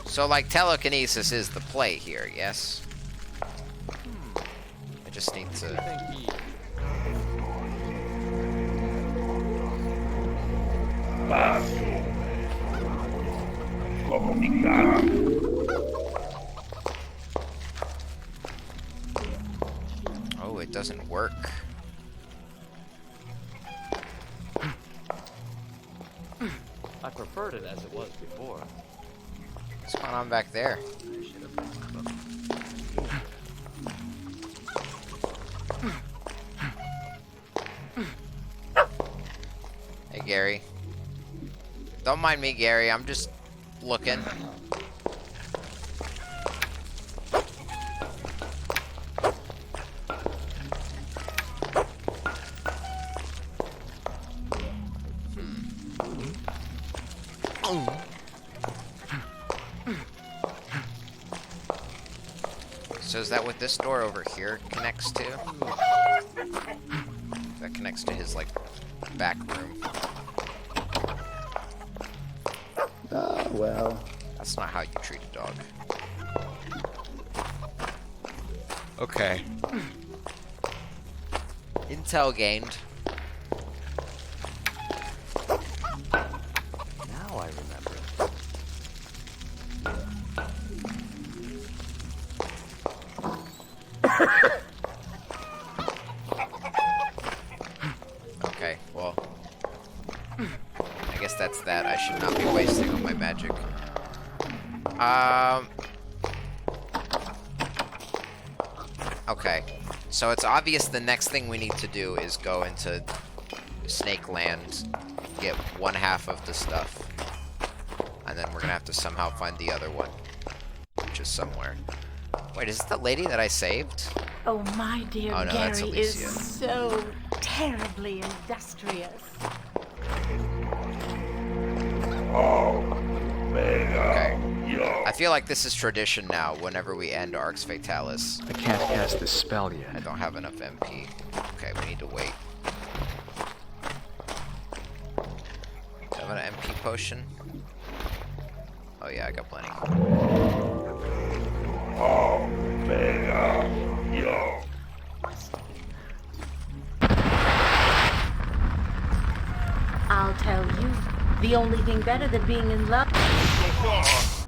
So, like, telekinesis is the play here, yes? I just need to... Oh, it doesn't work. I preferred it as it was before. What's going on back there? Hey, Gary. Don't mind me, Gary. I'm just looking. So is that what this door over here connects to? That connects to his, like, back room. Oh, well. That's not how you treat a dog. Okay. Intel gained. Now I remember. Okay, well. I guess that's that. I should not be wasting all my magic. Okay. So it's obvious the next thing we need to do is go into Snake Land, get 1/2 of the stuff. And then we're gonna have to somehow find the other one, which is somewhere. Wait, is it the lady that I saved? Oh, my dear Oh, no, that's Gary is Alicia. so terribly industrious. Okay. I feel like this is tradition now whenever we end Arx Fatalis. I can't cast this spell yet. I don't have enough MP. Okay, we need to wait. Do I have an MP potion? Oh yeah, I got plenty. I'll tell you, the only thing better than being in love